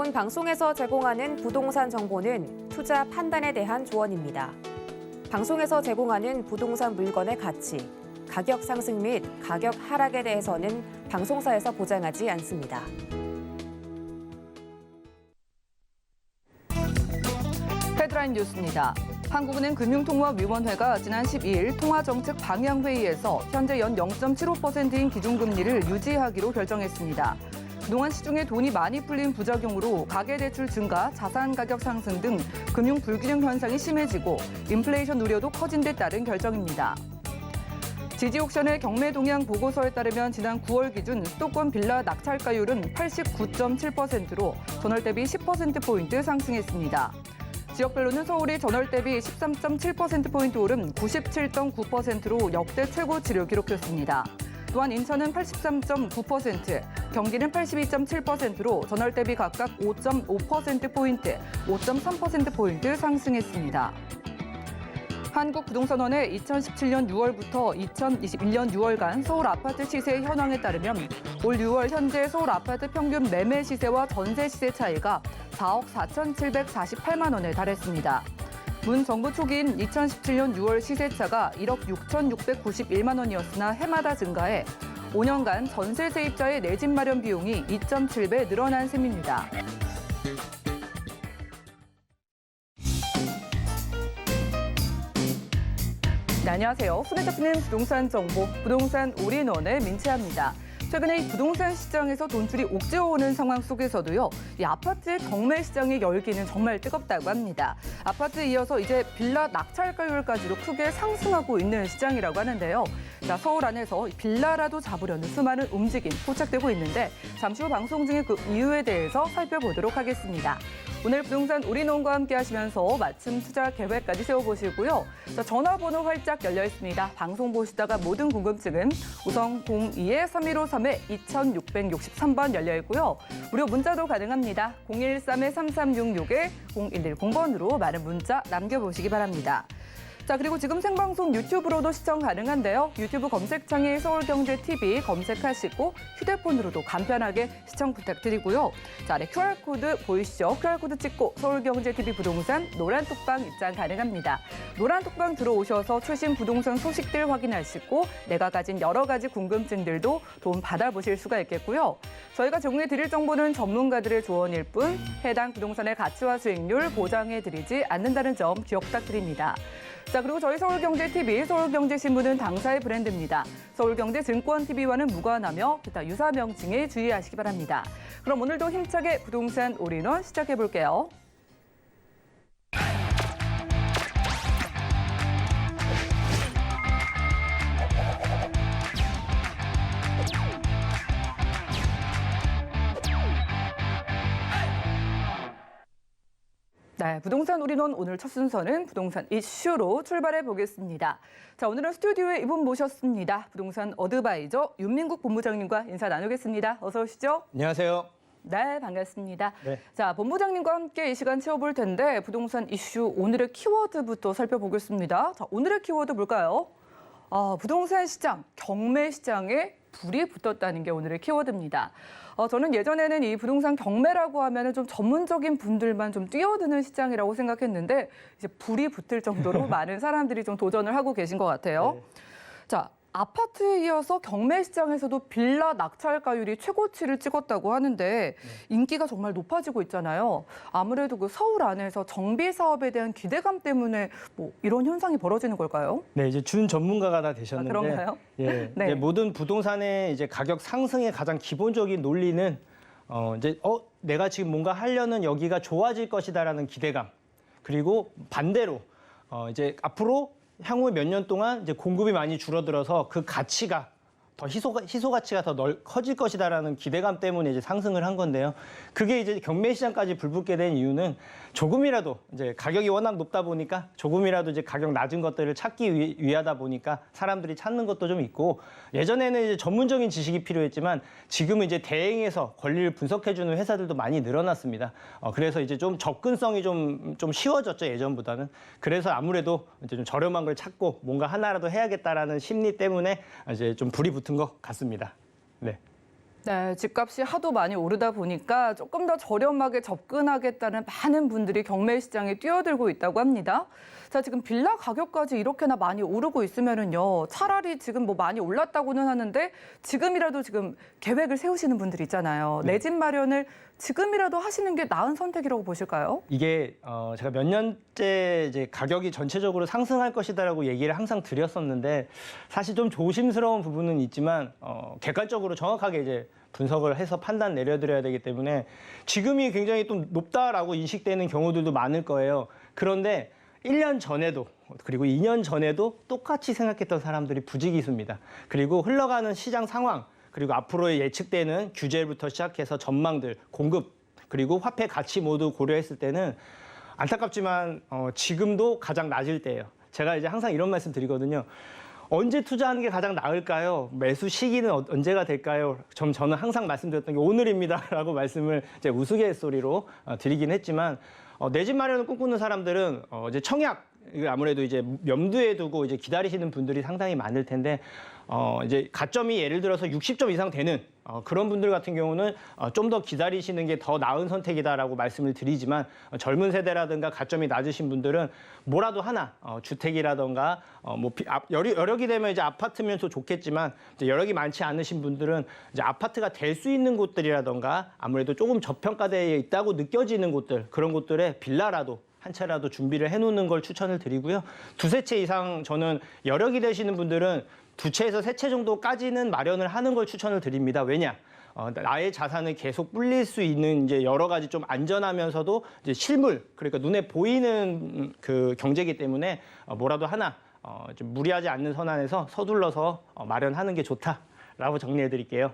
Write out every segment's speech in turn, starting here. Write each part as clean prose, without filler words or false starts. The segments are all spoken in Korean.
본 방송에서 제공하는 부동산 정보는 투자 판단에 대한 조언입니다. 방송에서 제공하는 부동산 물건의 가치, 가격 상승 및 가격 하락에 대해서는 방송사에서 보장하지 않습니다. 헤드라인 뉴스입니다. 한국은행 금융통화위원회가 지난 12일 통화정책 방향회의에서 현재 연 0.75%인 기준금리를 유지하기로 결정했습니다. 그동안 시중에 돈이 많이 풀린 부작용으로 가계대출 증가, 자산 가격 상승 등 금융 불균형 현상이 심해지고 인플레이션 우려도 커진 데 따른 결정입니다. 지지옥션의 경매 동향 보고서에 따르면 지난 9월 기준 수도권 빌라 낙찰가율은 89.7%로 전월 대비 10%포인트 상승했습니다. 지역별로는 서울이 전월 대비 13.7%포인트 오른 97.9%로 역대 최고치를 기록했습니다. 또한 인천은 83.9%, 경기는 82.7%로 전월 대비 각각 5.5%포인트, 5.3%포인트 상승했습니다. 한국부동산원의 2017년 6월부터 2021년 6월간 서울 아파트 시세 현황에 따르면 올 6월 현재 서울 아파트 평균 매매 시세와 전세 시세 차이가 4억 4,748만 원에 달했습니다. 문 정부 초기인 2017년 6월 시세차가 1억 6,691만 원이었으나 해마다 증가해 5년간 전세 세입자의 내 집 마련 비용이 2.7배 늘어난 셈입니다. 네, 안녕하세요. 손에 잡히는 부동산 정보, 부동산 올인원의 민채합니다. 최근에 이 부동산 시장에서 돈줄이 옥죄어오는 상황 속에서도요, 이 아파트의 경매 시장의 열기는 정말 뜨겁다고 합니다. 아파트에 이어서 이제 빌라 낙찰가율까지도 크게 상승하고 있는 시장이라고 하는데요. 자, 서울 안에서 빌라라도 잡으려는 수많은 움직임 포착되고 있는데 잠시 후 방송 중에 그 이유에 대해서 살펴보도록 하겠습니다. 오늘 부동산 올인원과 함께 하시면서 맞춤 투자 계획까지 세워보시고요. 자, 전화번호 활짝 열려 있습니다. 방송 보시다가 모든 궁금증은 우선 02-3153-2663번 열려 있고요. 무료 문자도 가능합니다. 013-3366-0110번으로 많은 문자 남겨보시기 바랍니다. 자, 그리고 지금 생방송 유튜브로도 시청 가능한데요. 유튜브 검색창에 서울경제TV 검색하시고 휴대폰으로도 간편하게 시청 부탁드리고요. 자, 아래 QR코드 보이시죠? QR코드 찍고 서울경제TV 부동산 노란 톡방 입장 가능합니다. 노란 톡방 들어오셔서 최신 부동산 소식들 확인하시고 내가 가진 여러 가지 궁금증들도 도움 받아보실 수가 있겠고요. 저희가 제공해 드릴 정보는 전문가들의 조언일 뿐 해당 부동산의 가치와 수익률 보장해드리지 않는다는 점 기억 부탁드립니다. 자, 그리고 저희 서울경제TV, 서울경제신문은 당사의 브랜드입니다. 서울경제증권TV와는 무관하며 기타 유사 명칭에 주의하시기 바랍니다. 그럼 오늘도 힘차게 부동산 올인원 시작해볼게요. 네, 부동산 올인원 오늘 첫 순서는 부동산 이슈로 출발해 보겠습니다. 자, 오늘은 스튜디오에 이분 모셨습니다. 부동산 어드바이저 윤민국 본부장님과 인사 나누겠습니다. 어서 오시죠. 안녕하세요. 네, 반갑습니다. 네. 자, 본부장님과 함께 이 시간 채워볼 텐데 부동산 이슈 오늘의 키워드부터 살펴보겠습니다. 자, 오늘의 키워드 뭘까요? 부동산 시장, 경매 시장에 불이 붙었다는 게 오늘의 키워드입니다. 저는 예전에는 이 부동산 경매라고 하면 좀 전문적인 분들만 좀 뛰어드는 시장이라고 생각했는데 이제 불이 붙을 정도로 많은 사람들이 좀 도전을 하고 계신 것 같아요. 네. 자, 아파트에 이어서 경매 시장에서도 빌라 낙찰가율이 최고치를 찍었다고 하는데 인기가 정말 높아지고 있잖아요. 아무래도 그 서울 안에서 정비 사업에 대한 기대감 때문에 뭐 이런 현상이 벌어지는 걸까요? 네, 이제 준 전문가가 다 되셨는데, 그런가요? 예, 네. 이제 모든 부동산의 이제 가격 상승의 가장 기본적인 논리는 내가 지금 뭔가 하려는 여기가 좋아질 것이다라는 기대감, 그리고 반대로 이제 앞으로 향후에 몇 년 동안 이제 공급이 많이 줄어들어서 그 가치가 더 희소 가치가 더 커질 것이다라는 기대감 때문에 이제 상승을 한 건데요. 그게 이제 경매 시장까지 불붙게 된 이유는 조금이라도 이제 가격이 워낙 높다 보니까 조금이라도 이제 가격 낮은 것들을 찾기 위하다 보니까 사람들이 찾는 것도 좀 있고, 예전에는 이제 전문적인 지식이 필요했지만 지금은 이제 대행해서 권리를 분석해주는 회사들도 많이 늘어났습니다. 그래서 이제 좀 접근성이 좀 쉬워졌죠, 예전보다는. 그래서 아무래도 이제 좀 저렴한 걸 찾고 뭔가 하나라도 해야겠다라는 심리 때문에 이제 좀 불이 붙은 것 같습니다. 네. 네, 집값이 하도 많이 오르다 보니까 조금 더 저렴하게 접근하겠다는 많은 분들이 경매 시장에 뛰어들고 있다고 합니다. 자, 지금 빌라 가격까지 이렇게나 많이 오르고 있으면은요, 차라리 지금 뭐 많이 올랐다고는 하는데 지금이라도 지금 계획을 세우시는 분들 있잖아요. 내 집 마련을 지금이라도 하시는 게 나은 선택이라고 보실까요? 이게 제가 몇 년째 이제 가격이 전체적으로 상승할 것이다라고 얘기를 항상 드렸었는데 사실 좀 조심스러운 부분은 있지만 객관적으로 정확하게 이제 분석을 해서 판단 내려드려야 되기 때문에 지금이 굉장히 좀 높다라고 인식되는 경우들도 많을 거예요. 그런데 1년 전에도 그리고 2년 전에도 똑같이 생각했던 사람들이 부지기수입니다. 그리고 흘러가는 시장 상황 그리고 앞으로의 예측되는 규제부터 시작해서 전망들, 공급, 그리고 화폐 가치 모두 고려했을 때는 안타깝지만 지금도 가장 낮을 때예요. 제가 이제 항상 이런 말씀 드리거든요. 언제 투자하는 게 가장 나을까요? 매수 시기는 언제가 될까요? 저는 항상 말씀드렸던 게 오늘입니다라고 말씀을 이제 우스갯소리로 드리긴 했지만 내 집 마련을 꿈꾸는 사람들은 이제 청약 아무래도 이제 염두에 두고 이제 기다리시는 분들이 상당히 많을 텐데 이제 가점이 예를 들어서 60점 이상 되는 그런 분들 같은 경우는 좀 더 기다리시는 게 더 나은 선택이다라고 말씀을 드리지만 젊은 세대라든가 가점이 낮으신 분들은 뭐라도 하나 주택이라든가 뭐 여력이 되면 이제 아파트면 더 좋겠지만 이제 여력이 많지 않으신 분들은 이제 아파트가 될 수 있는 곳들이라든가 아무래도 조금 저평가되어 있다고 느껴지는 곳들 그런 곳들에 빌라라도 한 채라도 준비를 해놓는 걸 추천을 드리고요. 두세 채 이상 저는 여력이 되시는 분들은 2채에서 3채 정도까지는 마련을 하는 걸 추천을 드립니다. 왜냐? 나의 자산을 계속 불릴 수 있는 이제 여러 가지 좀 안전하면서도 이제 실물, 그러니까 눈에 보이는 그 경제이기 때문에 뭐라도 하나 좀 무리하지 않는 선안에서 서둘러서 마련하는 게 좋다라고 정리해 드릴게요.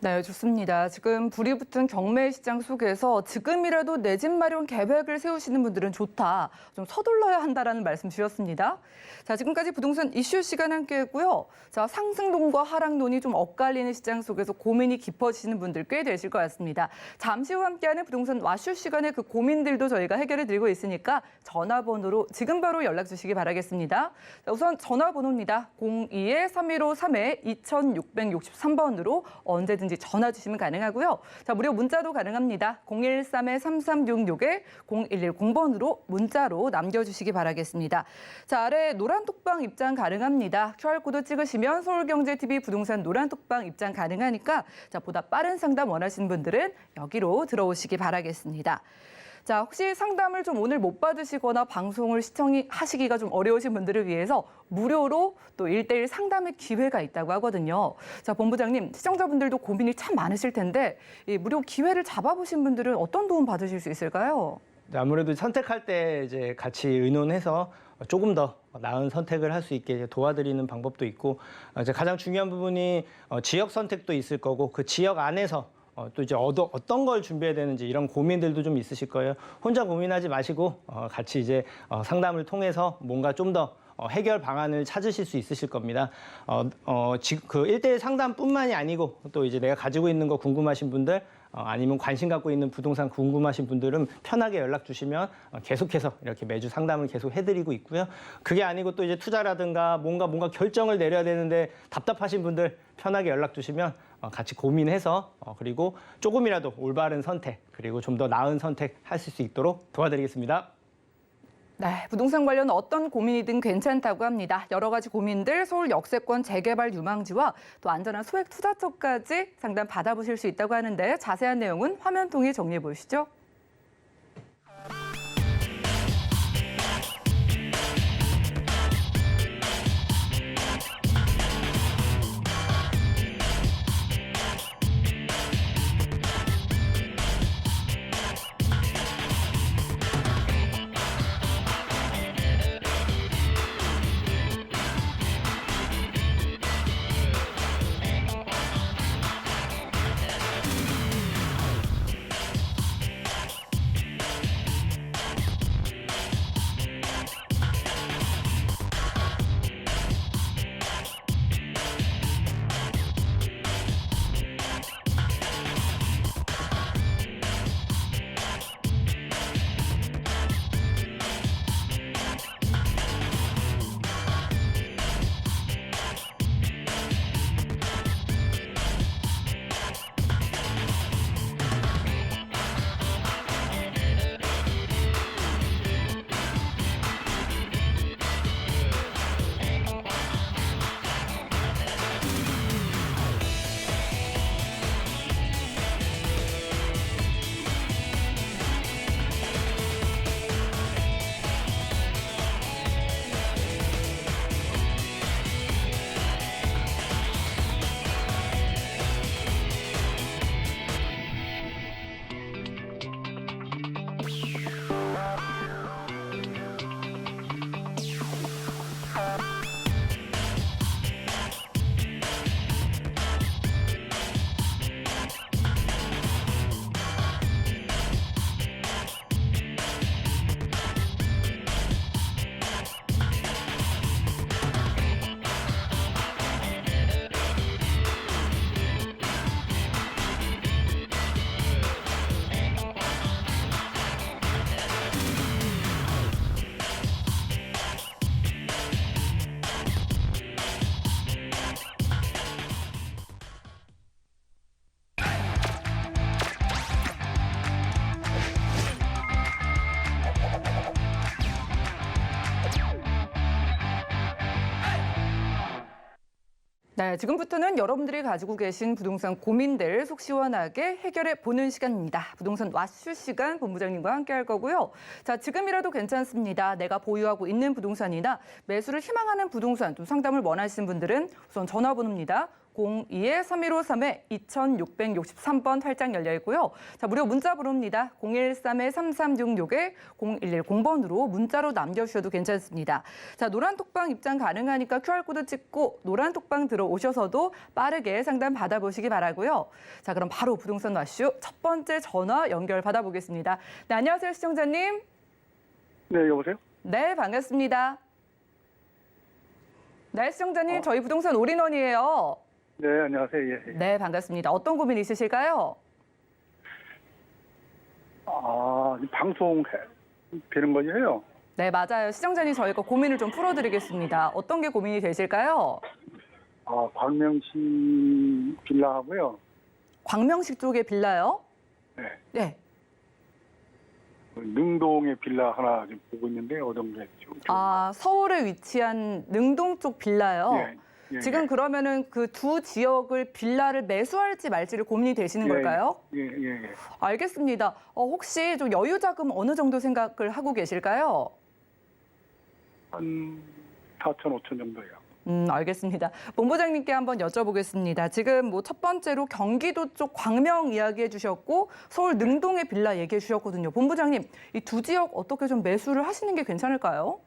네, 좋습니다. 지금 불이 붙은 경매 시장 속에서 지금이라도 내 집 마련 계획을 세우시는 분들은 좋다. 좀 서둘러야 한다라는 말씀 주셨습니다. 자, 지금까지 부동산 이슈 시간 함께 했고요. 자, 상승론과 하락론이 좀 엇갈리는 시장 속에서 고민이 깊어지시는 분들 꽤 되실 것 같습니다. 잠시 후 함께하는 부동산 와슈 시간에 그 고민들도 저희가 해결해 드리고 있으니까 전화번호로 지금 바로 연락 주시기 바라겠습니다. 자, 우선 전화번호입니다. 02-315-3-2663번으로 언제든지 전화 주시면 가능하고요. 자, 무료 문자도 가능합니다. 013-3366-0110번으로 문자로 남겨주시기 바라겠습니다. 자, 아래 노란톡방 입장 가능합니다. QR코드 찍으시면 서울경제TV 부동산 노란톡방 입장 가능하니까 자, 보다 빠른 상담 원하시는 분들은 여기로 들어오시기 바라겠습니다. 자, 혹시 상담을 좀 오늘 못 받으시거나 방송을 시청하시기가 좀 어려우신 분들을 위해서 무료로 또 1:1 상담의 기회가 있다고 하거든요. 자, 본부장님, 시청자분들도 고민이 참 많으실 텐데 이 무료 기회를 잡아보신 분들은 어떤 도움 받으실 수 있을까요? 아무래도 선택할 때 이제 같이 의논해서 조금 더 나은 선택을 할 수 있게 도와드리는 방법도 있고 이제 가장 중요한 부분이 지역 선택도 있을 거고 그 지역 안에서 또 이제 어떤 걸 준비해야 되는지 이런 고민들도 좀 있으실 거예요. 혼자 고민하지 마시고 같이 이제 상담을 통해서 뭔가 좀 더 해결 방안을 찾으실 수 있으실 겁니다. 지금 그 1:1 상담뿐만이 아니고 또 이제 내가 가지고 있는 거 궁금하신 분들 아니면 관심 갖고 있는 부동산 궁금하신 분들은 편하게 연락 주시면 계속해서 이렇게 매주 상담을 계속 해드리고 있고요. 그게 아니고 또 이제 투자라든가 뭔가 결정을 내려야 되는데 답답하신 분들 편하게 연락 주시면 같이 고민해서 그리고 조금이라도 올바른 선택 그리고 좀 더 나은 선택 하실 수 있도록 도와드리겠습니다. 네, 부동산 관련 어떤 고민이든 괜찮다고 합니다. 여러 가지 고민들 서울 역세권 재개발 유망지와 또 안전한 소액 투자처까지 상담 받아보실 수 있다고 하는데 자세한 내용은 화면 통해 정리해 보시죠. 네, 지금부터는 여러분들이 가지고 계신 부동산 고민들 속 시원하게 해결해 보는 시간입니다. 부동산 왓슈 시간 본부장님과 함께 할 거고요. 자, 지금이라도 괜찮습니다. 내가 보유하고 있는 부동산이나 매수를 희망하는 부동산 좀 상담을 원하시는 분들은 우선 전화번호입니다. 02-3153-2663번 활짝 열려 있고요. 자, 무료 문자 번호입니다. 013-3366-0110번으로 문자로 남겨주셔도 괜찮습니다. 자, 노란톡방 입장 가능하니까 QR코드 찍고 노란톡방 들어오셔서도 빠르게 상담 받아보시기 바라고요. 자, 그럼 바로 부동산 왓슈 첫 번째 전화 연결 받아보겠습니다. 네, 안녕하세요, 시청자님. 네, 여보세요? 네, 반갑습니다. 네, 시청자님, 저희 부동산 올인원이에요. 네, 안녕하세요. 예. 네, 반갑습니다. 어떤 고민 있으실까요? 방송 되는 거예요? 네, 맞아요. 시청자님 저희가 고민을 좀 풀어드리겠습니다. 어떤 게 고민이 되실까요? 광명시 빌라하고요. 광명식 쪽에 빌라요? 네. 네. 능동의 빌라 하나 지금 보고 있는데 어떤 게 좀. 서울에 위치한 능동 쪽 빌라요? 예, 예, 지금 예. 그러면은 그 두 지역을 빌라를 매수할지 말지를 고민이 되시는 예, 걸까요? 예. 알겠습니다. 혹시 좀 여유 자금 어느 정도 생각을 하고 계실까요? 한 4천, 5천 정도요. 알겠습니다. 본부장님께 한번 여쭤보겠습니다. 지금 뭐 첫 번째로 경기도 쪽 광명 이야기해 주셨고 서울 능동의 빌라 얘기해 주셨거든요. 본부장님, 이 두 지역 어떻게 좀 매수를 하시는 게 괜찮을까요?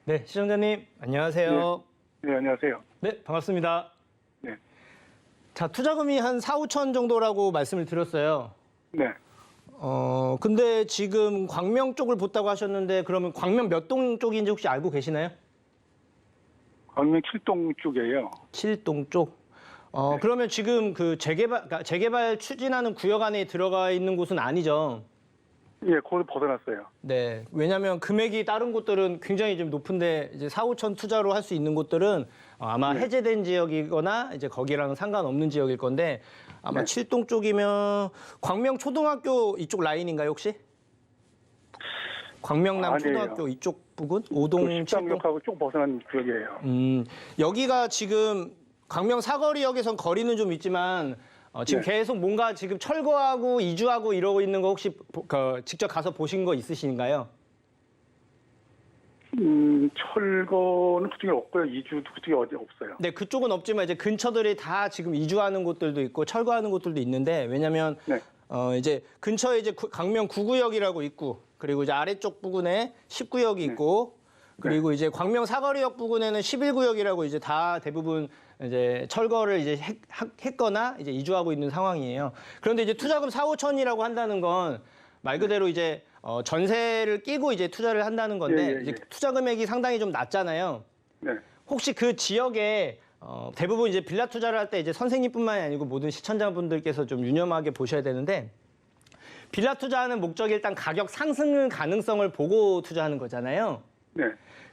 네, 시청자님 안녕하세요. 네, 안녕하세요. 네, 반갑습니다. 네. 자, 투자금이 한 4, 5천 정도라고 말씀을 드렸어요. 네. 근데 지금 광명 쪽을 봤다고 하셨는데 그러면 광명 몇 동 쪽인지 혹시 알고 계시나요? 광명 7동 쪽이에요. 7동 쪽. 그러면 지금 그 그러니까 재개발 추진하는 구역 안에 들어가 있는 곳은 아니죠? 예, 거기서 벗어났어요. 네. 왜냐하면 금액이 다른 곳들은 굉장히 좀 높은데 이제 4, 5천 투자로 할 수 있는 곳들은 아마 네. 해제된 지역이거나 이제 거기랑 상관없는 지역일 건데 아마 네. 7동 쪽이면 광명 초등학교 이쪽 라인인가요 혹시? 광명남 아니에요. 초등학교 이쪽 부근? 5동, 7동? 식당역하고 좀 벗어난 지역이에요. 여기가 지금 광명 사거리역에선 거리는 좀 있지만 지금 네. 계속 뭔가 지금 철거하고 이주하고 이러고 있는 거 혹시 직접 가서 보신 거 있으신가요? 철거는 그쪽에 없고요. 이주도 그쪽에 어디 없어요. 네, 그쪽은 없지만 이제 근처들이 다 지금 이주하는 곳들도 있고 철거하는 곳들도 있는데 왜냐면 네. 이제 근처에 이제 광명 9구역이라고 있고 그리고 이제 아래쪽 부근에 10구역이 있고 그리고 이제 광명 사거리역 부근에는 11구역이라고 이제 다 대부분 이제 철거를 이제 했거나 이제 이주하고 있는 상황이에요. 그런데 이제 투자금 4, 5천이라고 한다는 건 말 그대로 이제 전세를 끼고 이제 투자를 한다는 건데 예. 이제 투자 금액이 상당히 좀 낮잖아요. 네. 혹시 그 지역에 대부분 이제 빌라 투자를 할 때 이제 선생님뿐만이 아니고 모든 시청자분들께서 좀 유념하게 보셔야 되는데 빌라 투자하는 목적이 일단 가격 상승 가능성을 보고 투자하는 거잖아요. 네.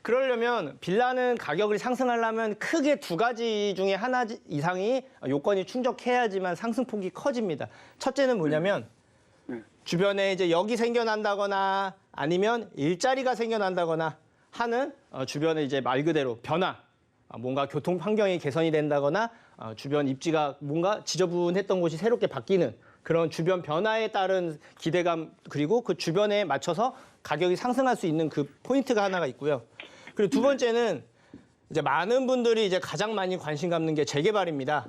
그러려면 빌라는 가격을 상승하려면 크게 두 가지 중에 하나 이상이 요건이 충족해야지만 상승폭이 커집니다. 첫째는 뭐냐면 주변에 이제 역이 생겨난다거나 아니면 일자리가 생겨난다거나 하는 주변에 이제 말 그대로 변화, 뭔가 교통 환경이 개선이 된다거나 주변 입지가 뭔가 지저분했던 곳이 새롭게 바뀌는 그런 주변 변화에 따른 기대감 그리고 그 주변에 맞춰서 가격이 상승할 수 있는 그 포인트가 하나가 있고요. 그리고 두 번째는 이제 많은 분들이 이제 가장 많이 관심 갖는 게 재개발입니다.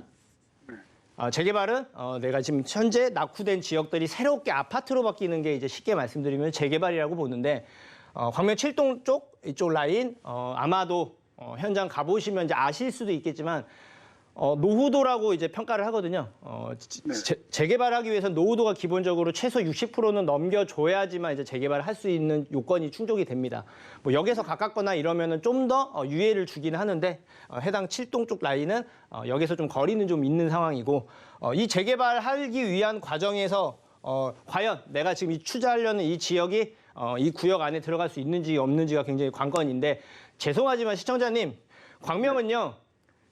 재개발은 내가 지금 현재 낙후된 지역들이 새롭게 아파트로 바뀌는 게 이제 쉽게 말씀드리면 재개발이라고 보는데 광명 7동 쪽 이쪽 라인 아마도 현장 가보시면 이제 아실 수도 있겠지만 노후도라고 이제 평가를 하거든요. 재개발하기 위해서 노후도가 기본적으로 최소 60%는 넘겨줘야지만 이제 재개발을 할 수 있는 요건이 충족이 됩니다. 뭐 역에서 가깝거나 이러면은 좀 더 유예를 주긴 하는데 해당 7동 쪽 라인은 역에서 좀 거리는 좀 있는 상황이고 이 재개발하기 위한 과정에서 과연 내가 지금 이 투자하려는 이 지역이 이 구역 안에 들어갈 수 있는지 없는지가 굉장히 관건인데 죄송하지만 시청자님 광명은요.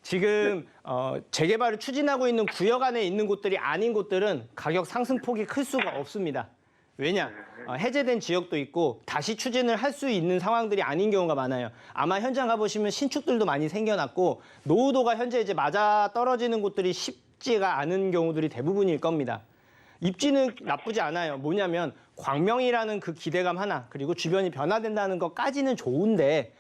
지금 재개발을 추진하고 있는 구역 안에 있는 곳들이 아닌 곳들은 가격 상승폭이 클 수가 없습니다. 왜냐? 해제된 지역도 있고 다시 추진을 할 수 있는 상황들이 아닌 경우가 많아요. 아마 현장 가보시면 신축들도 많이 생겨났고 노후도가 현재 이제 맞아 떨어지는 곳들이 쉽지가 않은 경우들이 대부분일 겁니다. 입지는 나쁘지 않아요. 뭐냐면 광명이라는 그 기대감 하나 그리고 주변이 변화된다는 것까지는 좋은데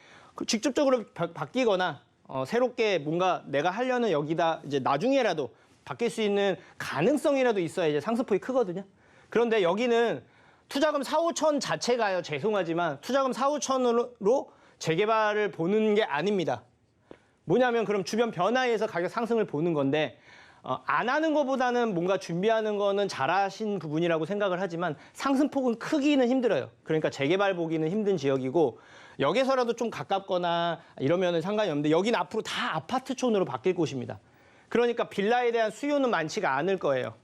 직접적으로 바뀌거나 새롭게 뭔가 내가 하려는 여기다 이제 나중에라도 바뀔 수 있는 가능성이라도 있어야 이제 상승폭이 크거든요. 그런데 여기는 투자금 4, 5천 자체가요. 죄송하지만 투자금 4, 5천으로 재개발을 보는 게 아닙니다. 뭐냐면 그럼 주변 변화에서 가격 상승을 보는 건데 안 하는 것보다는 뭔가 준비하는 거는 잘하신 부분이라고 생각을 하지만 상승폭은 크기는 힘들어요. 그러니까 재개발 보기는 힘든 지역이고 여기서라도 좀 가깝거나 이러면 상관이 없는데 여기는 앞으로 다 아파트촌으로 바뀔 곳입니다. 그러니까 빌라에 대한 수요는 많지가 않을 거예요.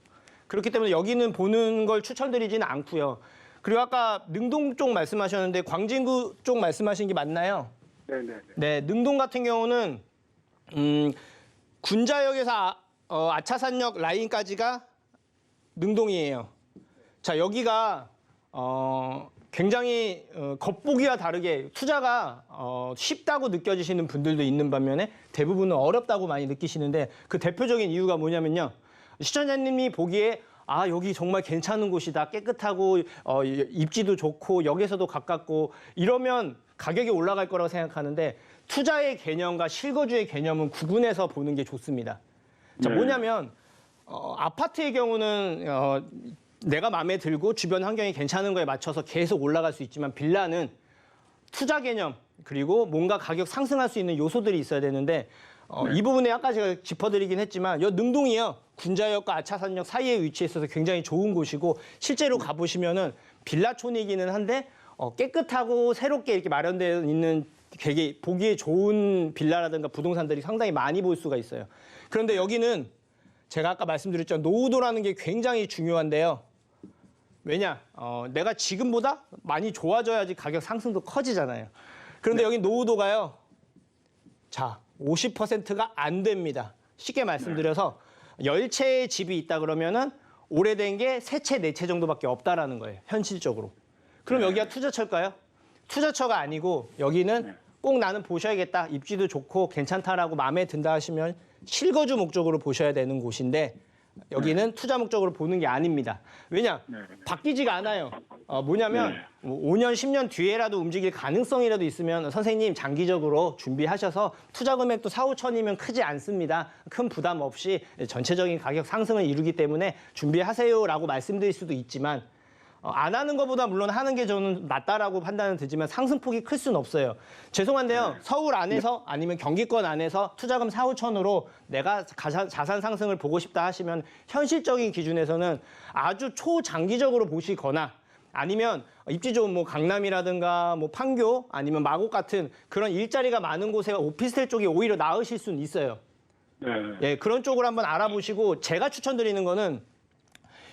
그렇기 때문에 여기는 보는 걸 추천드리지는 않고요. 그리고 아까 능동 쪽 말씀하셨는데 광진구 쪽 말씀하신 게 맞나요? 네네. 네, 능동 같은 경우는 군자역에서 아차산역 라인까지가 능동이에요. 자, 여기가 굉장히 겉보기와 다르게 투자가 쉽다고 느껴지시는 분들도 있는 반면에 대부분은 어렵다고 많이 느끼시는데 그 대표적인 이유가 뭐냐면요. 시청자님이 보기에 아 여기 정말 괜찮은 곳이다. 깨끗하고 입지도 좋고 역에서도 가깝고 이러면 가격이 올라갈 거라고 생각하는데 투자의 개념과 실거주의 개념은 구분해서 보는 게 좋습니다. 자, 뭐냐면 아파트의 경우는 내가 마음에 들고 주변 환경이 괜찮은 거에 맞춰서 계속 올라갈 수 있지만 빌라는 투자 개념 그리고 뭔가 가격 상승할 수 있는 요소들이 있어야 되는데 이 부분에 아까 제가 짚어드리긴 했지만 여 능동이요. 군자역과 아차산역 사이에 위치해 있어서 굉장히 좋은 곳이고 실제로 가보시면은 빌라촌이기는 한데 깨끗하고 새롭게 이렇게 마련되어 있는 되게 보기에 좋은 빌라라든가 부동산들이 상당히 많이 볼 수가 있어요. 그런데 여기는 제가 아까 말씀드렸죠. 노후도라는 게 굉장히 중요한데요. 왜냐? 내가 지금보다 많이 좋아져야지 가격 상승도 커지잖아요. 그런데 여기 노후도가요. 자, 50%가 안 됩니다. 쉽게 말씀드려서 10채의 집이 있다 그러면은 오래된 게 3채, 4채 정도밖에 없다라는 거예요. 현실적으로. 그럼 여기가 투자처일까요? 투자처가 아니고 여기는 꼭 나는 보셔야겠다. 입지도 좋고 괜찮다라고 마음에 든다 하시면 실거주 목적으로 보셔야 되는 곳인데 여기는 투자 목적으로 보는 게 아닙니다. 왜냐? 바뀌지가 않아요. 뭐냐면 5년, 10년 뒤에라도 움직일 가능성이라도 있으면 선생님 장기적으로 준비하셔서 투자 금액도 4, 5천이면 크지 않습니다. 큰 부담 없이 전체적인 가격 상승을 이루기 때문에 준비하세요라고 말씀드릴 수도 있지만 안 하는 것보다 물론 하는 게 저는 낫다라고 판단은 되지만 상승폭이 클 수는 없어요. 죄송한데요. 서울 안에서 아니면 경기권 안에서 투자금 4, 5천으로 내가 자산 상승을 보고 싶다 하시면 현실적인 기준에서는 아주 초장기적으로 보시거나 아니면 입지 좋은 뭐 강남이라든가 뭐 판교 아니면 마곡 같은 그런 일자리가 많은 곳에 오피스텔 쪽이 오히려 나으실 수는 있어요. 예, 그런 쪽을 한번 알아보시고 제가 추천드리는 거는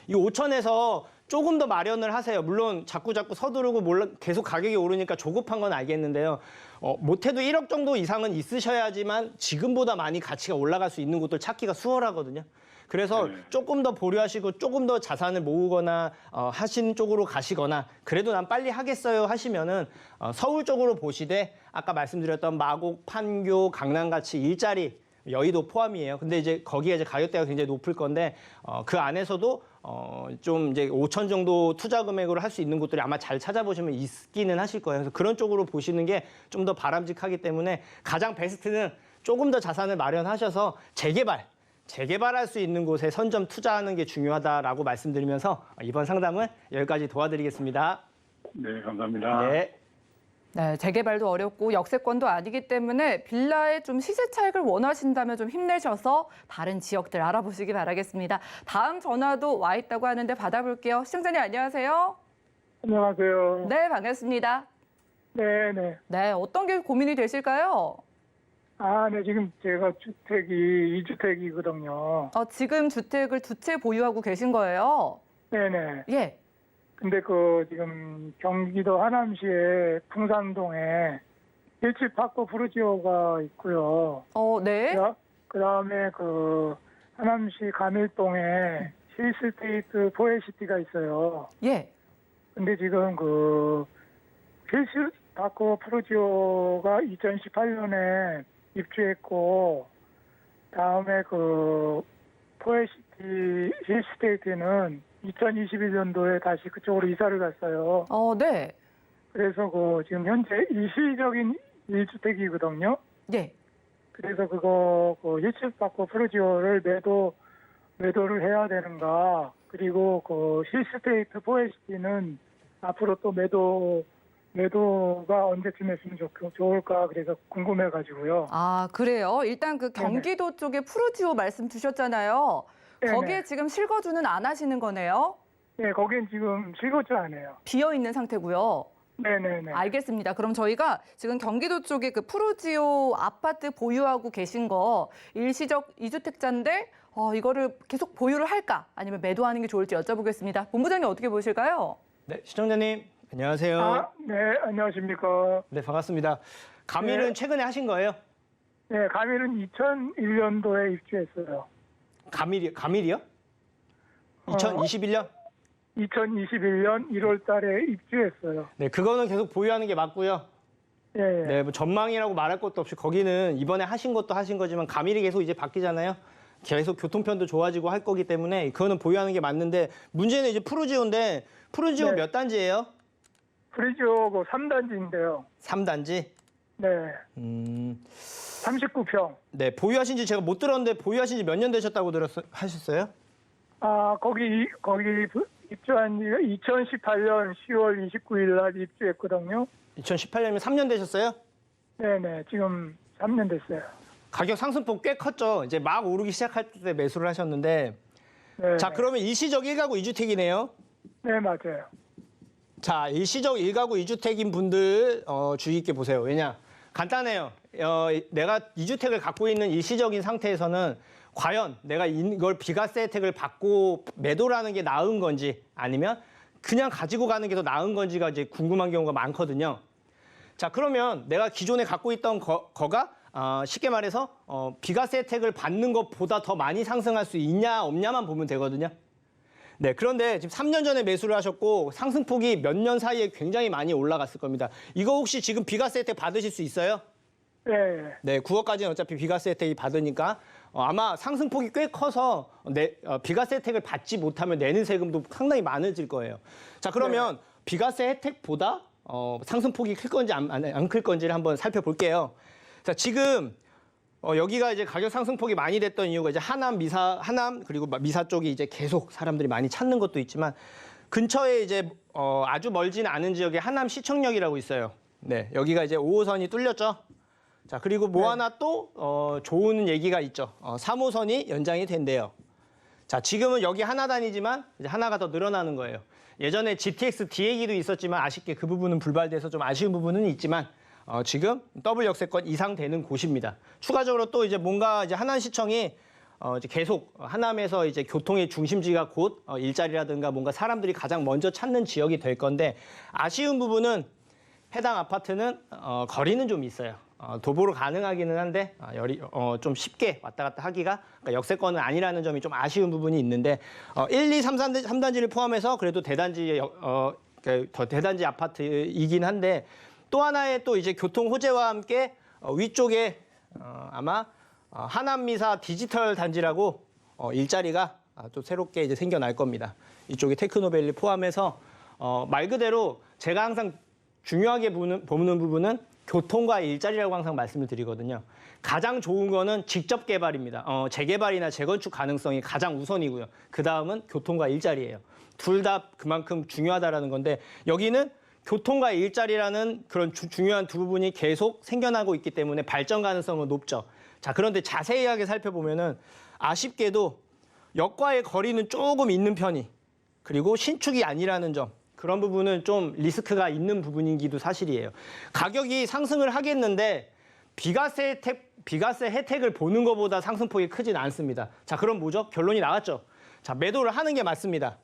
이 5천에서 조금 더 마련을 하세요. 물론 자꾸 서두르고 계속 가격이 오르니까 조급한 건 알겠는데요. 못해도 1억 정도 이상은 있으셔야지만 지금보다 많이 가치가 올라갈 수 있는 곳들 찾기가 수월하거든요. 그래서 조금 더 보류하시고 조금 더 자산을 모으거나 하시는 쪽으로 가시거나 그래도 난 빨리 하겠어요 하시면은 서울 쪽으로 보시되 아까 말씀드렸던 마곡, 판교, 강남같이 일자리 여의도 포함이에요. 근데 이제 거기에 이제 가격대가 굉장히 높을 건데 그 안에서도 좀 이제 5천 정도 투자 금액으로 할 수 있는 곳들이 아마 잘 찾아보시면 있기는 하실 거예요. 그래서 그런 쪽으로 보시는 게 좀 더 바람직하기 때문에 가장 베스트는 조금 더 자산을 마련하셔서 재개발할 수 있는 곳에 선점 투자하는 게 중요하다라고 말씀드리면서 이번 상담은 여기까지 도와드리겠습니다. 네, 감사합니다. 네. 네, 재개발도 어렵고 역세권도 아니기 때문에 빌라의 좀 시세 차익을 원하신다면 좀 힘내셔서 다른 지역들 알아보시기 바라겠습니다. 다음 전화도 와 있다고 하는데 받아볼게요. 시청자님 안녕하세요. 안녕하세요. 네, 반갑습니다. 네네. 네, 어떤 게 고민이 되실까요? 네, 지금 제가 주택이 2주택이거든요. 지금 주택을 2채 보유하고 계신 거예요? 네네. 예. 근데 지금 경기도 하남시에 풍산동에 1789 부르지오가 있고요. 네. 그 다음에 하남시 가밀동에 힐스테이트 포에시티가 있어요. 예. 근데 지금 그 힐스파크 프루지오가 2018년에 입주했고, 다음에 그 포에시티 힐스테이트는 2021년도에 다시 그쪽으로 이사를 갔어요. 네. 그래서 그 지금 현재 일시적인 1주택이거든요. 네. 그래서 그거 그 힐스파크 프루지오를 매도를 해야 되는가? 그리고 그 힐스테이트 포에시티는 앞으로 또 매도가 언제쯤 했으면 좋을까? 그래서 궁금해가지고요. 아, 그래요? 일단 그 경기도 쪽에 푸르지오 말씀 주셨잖아요. 네네. 거기에 지금 실거주는 안 하시는 거네요? 네, 거긴 지금 실거주 안 해요. 비어 있는 상태고요. 네네네. 알겠습니다. 그럼 저희가 지금 경기도 쪽에 그 푸르지오 아파트 보유하고 계신 거 일시적 2주택자인데 이거를 계속 보유를 할까? 아니면 매도하는 게 좋을지 여쭤보겠습니다. 본부장님 어떻게 보실까요? 네, 시청자님 안녕하세요. 네, 안녕하십니까. 네, 반갑습니다. 감일은 네. 최근에 하신 거예요? 네, 가밀은 2001년도에 입주했어요. 감일이요? 2021년? 2021년 1월 달에 입주했어요. 네, 그거는 계속 보유하는 게 맞고요. 예, 예. 네, 뭐 전망이라고 말할 것도 없이 거기는 이번에 하신 것도 하신 거지만 감일이 계속 이제 바뀌잖아요. 계속 교통편도 좋아지고 할 거기 때문에 그거는 보유하는 게 맞는데 문제는 이제 푸르지오인데 푸르지오 네. 몇 단지예요? 프리지오 뭐 3단지인데요. 3단지? 네, 39평. 네, 보유하신 지 제가 못 들었는데 보유하신 지 몇 년 되셨다고 하셨어요? 아, 거기 입주한 지가 2018년 10월 29일 날 입주했거든요. 2018년이면 3년 되셨어요? 네네, 지금 3년 됐어요. 가격 상승폭 꽤 컸죠. 이제 막 오르기 시작할 때 매수를 하셨는데 네, 자, 그러면 일시적 1가구 2주택이네요. 네, 맞아요. 자, 일시적 1가구 2주택인 분들 주의 있게 보세요. 왜냐? 간단해요. 내가 2주택을 갖고 있는 일시적인 상태에서는 과연 내가 이걸 비과세 혜택을 받고 매도라는 게 나은 건지 아니면 그냥 가지고 가는 게 더 나은 건지가 이제 궁금한 경우가 많거든요. 자, 그러면 내가 기존에 갖고 있던 거가 쉽게 말해서 비과세 혜택을 받는 것보다 더 많이 상승할 수 있냐 없냐만 보면 되거든요. 네, 그런데 지금 3년 전에 매수를 하셨고 상승폭이 몇 년 사이에 굉장히 많이 올라갔을 겁니다. 이거 혹시 지금 비과세 혜택 받으실 수 있어요? 네, 네, 9억까지는 어차피 비과세 혜택이 받으니까 아마 상승폭이 꽤 커서 비과세 혜택을 받지 못하면 내는 세금도 상당히 많아질 거예요. 자, 그러면 비과세 혜택보다 상승폭이 클 건지 안 클 건지를 한번 살펴볼게요. 자, 지금 여기가 이제 가격 상승폭이 많이 됐던 이유가 이제 하남 그리고 미사 쪽이 이제 계속 사람들이 많이 찾는 것도 있지만 근처에 이제 아주 멀지는 않은 지역에 하남 시청역이라고 있어요. 네, 여기가 이제 5호선이 뚫렸죠. 자, 그리고 뭐 하나 또 좋은 얘기가 있죠. 3호선이 연장이 된대요. 자, 지금은 여기 하나 다니지만 이제 하나가 더 늘어나는 거예요. 예전에 GTX D 얘기도 있었지만 아쉽게 그 부분은 불발돼서 좀 아쉬운 부분은 있지만 지금 더블 역세권 이상 되는 곳입니다. 추가적으로 또 이제 뭔가 이제 하남시청이 이제 계속 하남에서 이제 교통의 중심지가 곧 일자리라든가 뭔가 사람들이 가장 먼저 찾는 지역이 될 건데 아쉬운 부분은 해당 아파트는 거리는 좀 있어요. 도보로 가능하기는 한데 좀 쉽게 왔다 갔다 하기가 그러니까 역세권은 아니라는 점이 좀 아쉬운 부분이 있는데 1, 2, 3단지를 포함해서 그래도 더 대단지 아파트이긴 한데 또 하나의 또 이제 교통 호재와 함께 위쪽에 아마 하남미사 디지털 단지라고 일자리가 또 새롭게 이제 생겨날 겁니다. 이쪽에 테크노밸리 포함해서 말 그대로 제가 항상 중요하게 보는 부분은 교통과 일자리라고 항상 말씀을 드리거든요. 가장 좋은 거는 직접 개발입니다. 재개발이나 재건축 가능성이 가장 우선이고요. 그 다음은 교통과 일자리예요. 둘 다 그만큼 중요하다라는 건데 여기는 교통과 일자리라는 그런 중요한 두 부분이 계속 생겨나고 있기 때문에 발전 가능성은 높죠. 자, 그런데 자세하게 살펴보면은 아쉽게도 역과의 거리는 조금 있는 편이 그리고 신축이 아니라는 점 그런 부분은 좀 리스크가 있는 부분이기도 사실이에요. 가격이 상승을 하겠는데 비과세 혜택을 보는 것보다 상승폭이 크진 않습니다. 자, 그럼 뭐죠? 결론이 나왔죠. 자, 매도를 하는 게 맞습니다.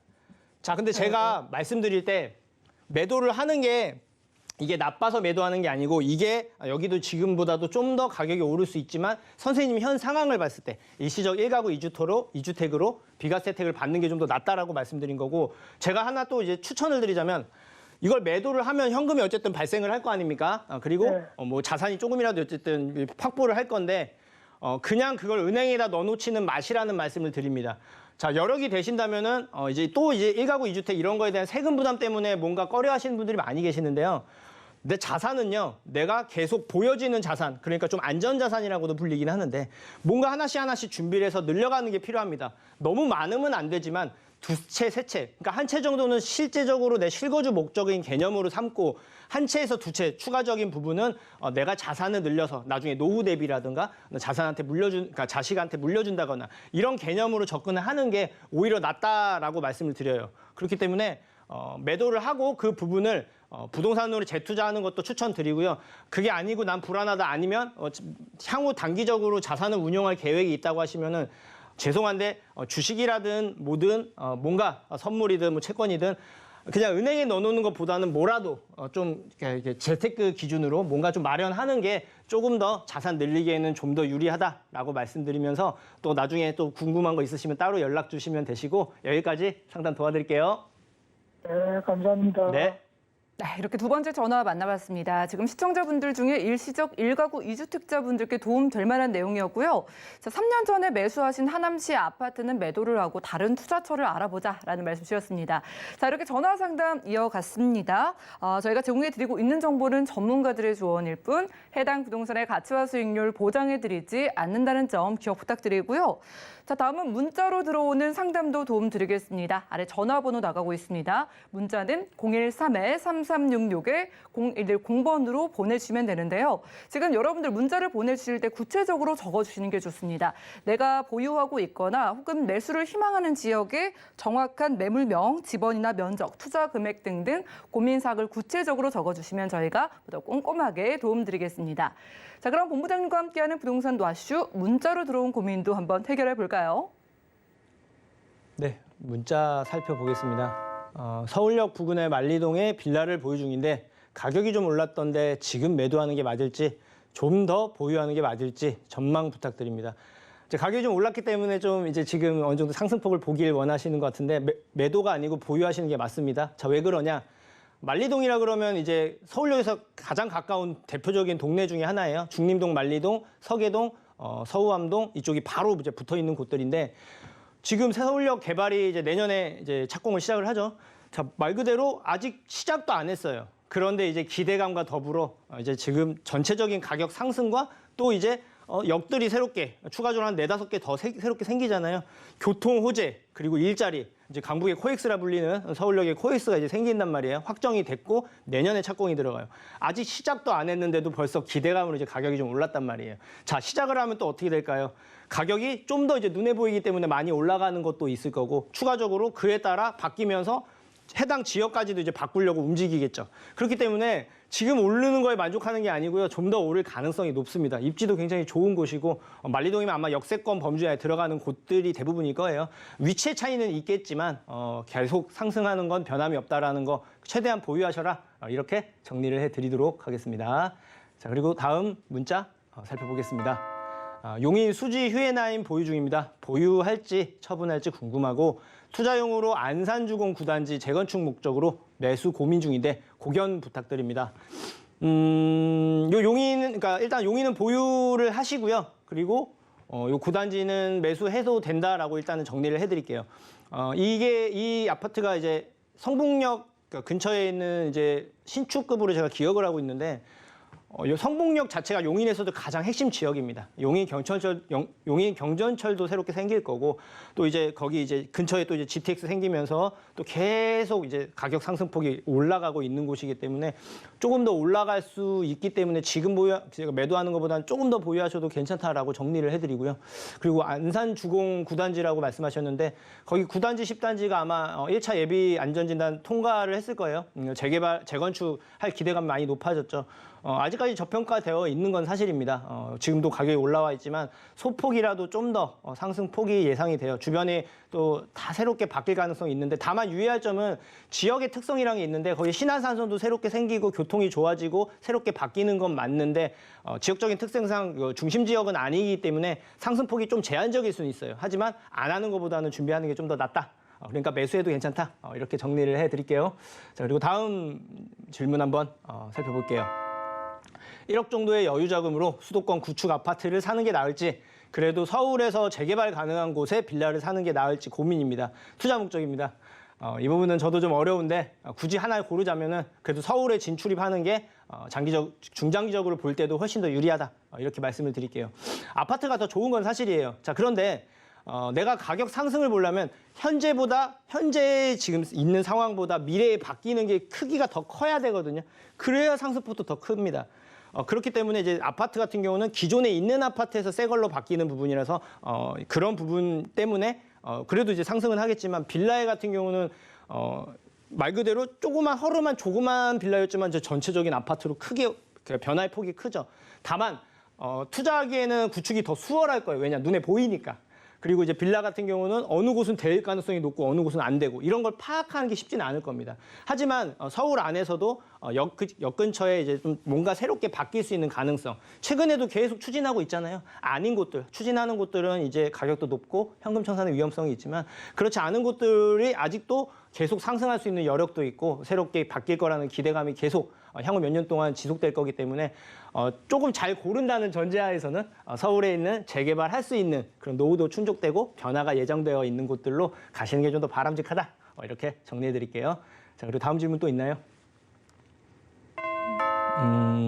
자, 근데 제가 말씀드릴 때 매도를 하는 게 이게 나빠서 매도하는 게 아니고 이게 여기도 지금보다도 좀 더 가격이 오를 수 있지만 선생님이 현 상황을 봤을 때 일시적 1가구 2주택으로 비과세 혜택을 받는 게 좀 더 낫다라고 말씀드린 거고 제가 하나 또 이제 추천을 드리자면 이걸 매도를 하면 현금이 어쨌든 발생을 할 거 아닙니까? 그리고 네. 뭐 자산이 조금이라도 어쨌든 확보를 할 건데 그냥 그걸 은행에다 넣어놓지는 마시라는 말씀을 드립니다. 자, 여력이 되신다면은 이제 1가구 2주택 이런 거에 대한 세금 부담 때문에 뭔가 꺼려 하시는 분들이 많이 계시는데요. 내 자산은요, 내가 계속 보여지는 자산, 그러니까 좀 안전자산이라고도 불리긴 하는데 뭔가 하나씩 준비를 해서 늘려가는 게 필요합니다. 너무 많으면 안 되지만 두 채, 세 채, 그러니까 한 채 정도는 실제적으로 내 실거주 목적인 개념으로 삼고 한 채에서 두 채 추가적인 부분은 내가 자산을 늘려서 나중에 노후 대비라든가 자산한테 그러니까 자식한테 물려준다거나 이런 개념으로 접근을 하는 게 오히려 낫다라고 말씀을 드려요. 그렇기 때문에 매도를 하고 그 부분을 부동산으로 재투자하는 것도 추천드리고요. 그게 아니고 난 불안하다 아니면 향후 단기적으로 자산을 운용할 계획이 있다고 하시면은 죄송한데 주식이라든 뭐든 뭔가 선물이든 뭐 채권이든 그냥 은행에 넣어놓는 것보다는 뭐라도 좀 이렇게 재테크 기준으로 뭔가 좀 마련하는 게 조금 더 자산 늘리기에는 좀 더 유리하다라고 말씀드리면서 또 나중에 또 궁금한 거 있으시면 따로 연락 주시면 되시고 여기까지 상담 도와드릴게요. 네, 감사합니다. 네. 네, 이렇게 두 번째 전화 만나봤습니다. 지금 시청자분들 중에 일시적 1가구 2주택자분들께 도움 될 만한 내용이었고요. 자, 3년 전에 매수하신 하남시 아파트는 매도를 하고 다른 투자처를 알아보자라는 말씀 주셨습니다. 자, 이렇게 전화 상담 이어갔습니다. 저희가 제공해드리고 있는 정보는 전문가들의 조언일 뿐 해당 부동산의 가치와 수익률 보장해드리지 않는다는 점 기억 부탁드리고요. 자, 다음은 문자로 들어오는 상담도 도움드리겠습니다. 아래 전화번호 나가고 있습니다. 문자는 013-3366-0110번으로 보내주시면 되는데요. 지금 여러분들 문자를 보내주실 때 구체적으로 적어주시는 게 좋습니다. 내가 보유하고 있거나 혹은 매수를 희망하는 지역의 정확한 매물명, 지번이나 면적, 투자 금액 등등 고민사항을 구체적으로 적어주시면 저희가 더 꼼꼼하게 도움드리겠습니다. 자, 그럼 본부장님과 함께하는 부동산 노하슈 문자로 들어온 고민도 한번 해결해 볼까요? 네, 문자 살펴보겠습니다. 서울역 부근의 만리동에 빌라를 보유 중인데 가격이 좀 올랐던데 지금 매도하는 게 맞을지 좀 더 보유하는 게 맞을지 전망 부탁드립니다. 이제 가격이 좀 올랐기 때문에 좀 이제 지금 어느 정도 상승폭을 보길 원하시는 것 같은데 매도가 아니고 보유하시는 게 맞습니다. 자, 왜 그러냐? 만리동이라 그러면 이제 서울역에서 가장 가까운 대표적인 동네 중에 하나예요. 중림동, 만리동, 서계동, 서우암동 이쪽이 바로 이제 붙어 있는 곳들인데 지금 서울역 개발이 이제 내년에 이제 착공을 시작을 하죠. 자, 말 그대로 아직 시작도 안 했어요. 그런데 이제 기대감과 더불어 이제 지금 전체적인 가격 상승과 또 이제 역들이 새롭게 추가적으로 한 4-5개 더 새롭게 생기잖아요. 교통 호재 그리고 일자리 이제 강북의 코엑스라 불리는 서울역의 코엑스가 이제 생긴단 말이에요. 확정이 됐고 내년에 착공이 들어가요. 아직 시작도 안 했는데도 벌써 기대감으로 이제 가격이 좀 올랐단 말이에요. 자, 시작을 하면 또 어떻게 될까요? 가격이 좀 더 이제 눈에 보이기 때문에 많이 올라가는 것도 있을 거고 추가적으로 그에 따라 바뀌면서 해당 지역까지도 이제 바꾸려고 움직이겠죠. 그렇기 때문에 지금 오르는 거에 만족하는 게 아니고요. 좀 더 오를 가능성이 높습니다. 입지도 굉장히 좋은 곳이고 만리동이면 아마 역세권 범주에 들어가는 곳들이 대부분일 거예요. 위치의 차이는 있겠지만 계속 상승하는 건 변함이 없다라는 거 최대한 보유하셔라. 이렇게 정리를 해드리도록 하겠습니다. 자, 그리고 다음 문자 살펴보겠습니다. 용인 수지 휴에나임 보유 중입니다. 보유할지 처분할지 궁금하고 투자용으로 안산주공 9단지 재건축 목적으로 매수 고민 중인데 고견 부탁드립니다. 요 용인은 그러니까 일단 용인은 보유를 하시고요. 그리고 요 9단지는 매수 해도 된다라고 일단은 정리를 해드릴게요. 이 아파트가 이제 성북역 근처에 있는 이제 신축급으로 제가 기억을 하고 있는데. 성북역 자체가 용인에서도 가장 핵심 지역입니다. 용인 경전철도 새롭게 생길 거고 또 이제 거기 이제 근처에 또 이제 GTX 생기면서 또 계속 이제 가격 상승폭이 올라가고 있는 곳이기 때문에 조금 더 올라갈 수 있기 때문에 지금 제가 매도하는 것보다는 조금 더 보유하셔도 괜찮다라고 정리를 해드리고요. 그리고 안산 주공 9단지라고 말씀하셨는데 거기 9단지, 10단지가 아마 1차 예비 안전진단 통과를 했을 거예요. 재개발, 재건축할 기대감이 많이 높아졌죠. 아직까지 저평가되어 있는 건 사실입니다. 지금도 가격이 올라와 있지만 소폭이라도 좀 더 상승폭이 예상이 돼요. 주변에 또 다 새롭게 바뀔 가능성이 있는데 다만 유의할 점은 지역의 특성이란 게 있는데 거기 신안산선도 새롭게 생기고 교통이 좋아지고 새롭게 바뀌는 건 맞는데 지역적인 특성상 중심 지역은 아니기 때문에 상승폭이 좀 제한적일 수는 있어요. 하지만 안 하는 것보다는 준비하는 게 좀 더 낫다. 그러니까 매수해도 괜찮다. 이렇게 정리를 해드릴게요. 자, 그리고 다음 질문 한번 살펴볼게요. 1억 정도의 여유 자금으로 수도권 구축 아파트를 사는 게 나을지 그래도 서울에서 재개발 가능한 곳에 빌라를 사는 게 나을지 고민입니다. 투자 목적입니다. 이 부분은 저도 좀 어려운데 굳이 하나를 고르자면은 그래도 서울에 진출입하는 게 중장기적으로 볼 때도 훨씬 더 유리하다. 이렇게 말씀을 드릴게요. 아파트가 더 좋은 건 사실이에요. 자, 그런데 내가 가격 상승을 보려면 현재 지금 있는 상황보다 미래에 바뀌는 게 크기가 더 커야 되거든요. 그래야 상승폭도 더 큽니다. 그렇기 때문에 이제 아파트 같은 경우는 기존에 있는 아파트에서 새 걸로 바뀌는 부분이라서 그런 부분 때문에 그래도 이제 상승은 하겠지만 빌라 같은 경우는 말 그대로 허름한 조그만 빌라였지만 저 전체적인 아파트로 크게 변화의 폭이 크죠. 다만 투자하기에는 구축이 더 수월할 거예요. 왜냐 눈에 보이니까. 그리고 이제 빌라 같은 경우는 어느 곳은 될 가능성이 높고 어느 곳은 안 되고 이런 걸 파악하는 게 쉽지는 않을 겁니다. 하지만 서울 안에서도 역 근처에 이제 좀 뭔가 새롭게 바뀔 수 있는 가능성. 최근에도 계속 추진하고 있잖아요. 아닌 곳들, 추진하는 곳들은 이제 가격도 높고 현금 청산의 위험성이 있지만 그렇지 않은 곳들이 아직도 계속 상승할 수 있는 여력도 있고 새롭게 바뀔 거라는 기대감이 계속 향후 몇 년 동안 지속될 거기 때문에 조금 잘 고른다는 전제하에서는 서울에 있는 재개발할 수 있는 그런 노후도 충족되고 변화가 예정되어 있는 곳들로 가시는 게 좀 더 바람직하다. 이렇게 정리해 드릴게요. 자, 그리고 다음 질문 또 있나요?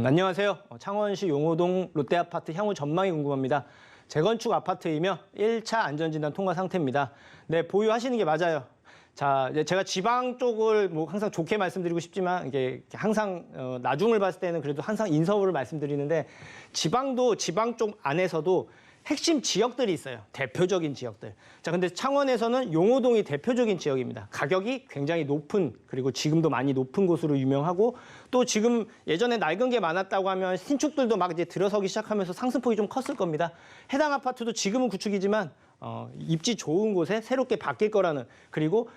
안녕하세요. 창원시 용호동 롯데아파트 향후 전망이 궁금합니다. 재건축 아파트이며 1차 안전진단 통과 상태입니다. 네, 보유하시는 게 맞아요. 자, 이제 제가 지방 쪽을 뭐 항상 좋게 말씀드리고 싶지만 이게 항상 나중을 봤을 때는 그래도 항상 인서울을 말씀드리는데 지방 쪽 안에서도 핵심 지역들이 있어요. 대표적인 지역들. 자, 근데 창원에서는 용호동이 대표적인 지역입니다. 가격이 굉장히 높은 그리고 지금도 많이 높은 곳으로 유명하고 또 지금 예전에 낡은 게 많았다고 하면 신축들도 막 이제 들어서기 시작하면서 상승폭이 좀 컸을 겁니다. 해당 아파트도 지금은 구축이지만 입지 좋은 곳에 새롭게 바뀔 거라는 그리고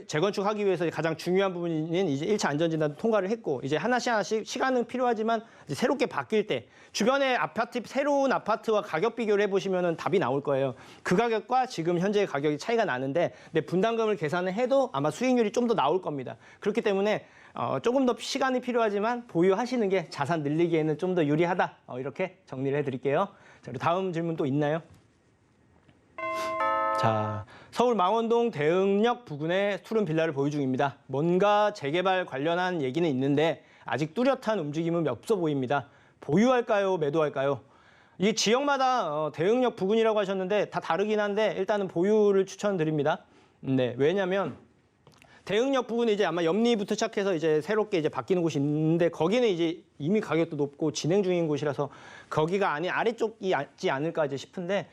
재건축하기 위해서 가장 중요한 부분인 이제 1차 안전진단 통과를 했고 이제 하나씩 시간은 필요하지만 이제 새롭게 바뀔 때 주변의 새로운 아파트와 가격 비교를 해보시면은 답이 나올 거예요. 그 가격과 지금 현재의 가격이 차이가 나는데 내 분담금을 계산을 해도 아마 수익률이 좀 더 나올 겁니다. 그렇기 때문에 조금 더 시간이 필요하지만 보유하시는 게 자산 늘리기에는 좀 더 유리하다. 이렇게 정리를 해드릴게요. 자, 그리고 다음 질문 또 있나요? 자, 서울 망원동 대흥역 부근에 푸른 빌라를 보유 중입니다. 뭔가 재개발 관련한 얘기는 있는데 아직 뚜렷한 움직임은 없어 보입니다. 보유할까요? 매도할까요? 이게 지역마다 대흥역 부근이라고 하셨는데 다 다르긴 한데 일단은 보유를 추천드립니다. 네, 왜냐면 대흥역 부근이 이제 아마 옆리부터 시작해서 이제 새롭게 이제 바뀌는 곳이 있는데 거기는 이제 이미 가격도 높고 진행 중인 곳이라서 거기가 아닌 아래쪽이 있지 않을까 이제 싶은데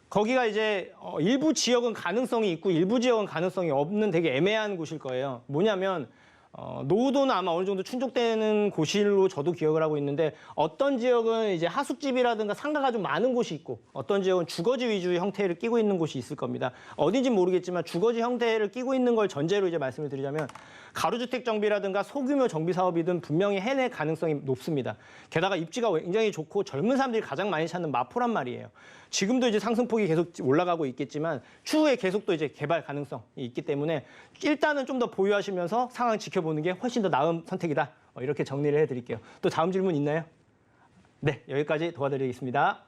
거기가 이제 일부 지역은 가능성이 있고 일부 지역은 가능성이 없는 되게 애매한 곳일 거예요. 뭐냐면 노후도는 아마 어느 정도 충족되는 곳으로 저도 기억을 하고 있는데 어떤 지역은 이제 하숙집이라든가 상가가 좀 많은 곳이 있고 어떤 지역은 주거지 위주의 형태를 띠고 있는 곳이 있을 겁니다. 어딘지 모르겠지만 주거지 형태를 띠고 있는 걸 전제로 이제 말씀을 드리자면 가로주택 정비라든가 소규모 정비 사업이든 분명히 해낼 가능성이 높습니다. 게다가 입지가 굉장히 좋고 젊은 사람들이 가장 많이 찾는 마포란 말이에요. 지금도 이제 상승폭이 계속 올라가고 있겠지만 추후에 계속 또 이제 개발 가능성이 있기 때문에 일단은 좀 더 보유하시면서 상황 지켜보는 게 훨씬 더 나은 선택이다. 이렇게 정리를 해드릴게요. 또 다음 질문 있나요? 네, 여기까지 도와드리겠습니다.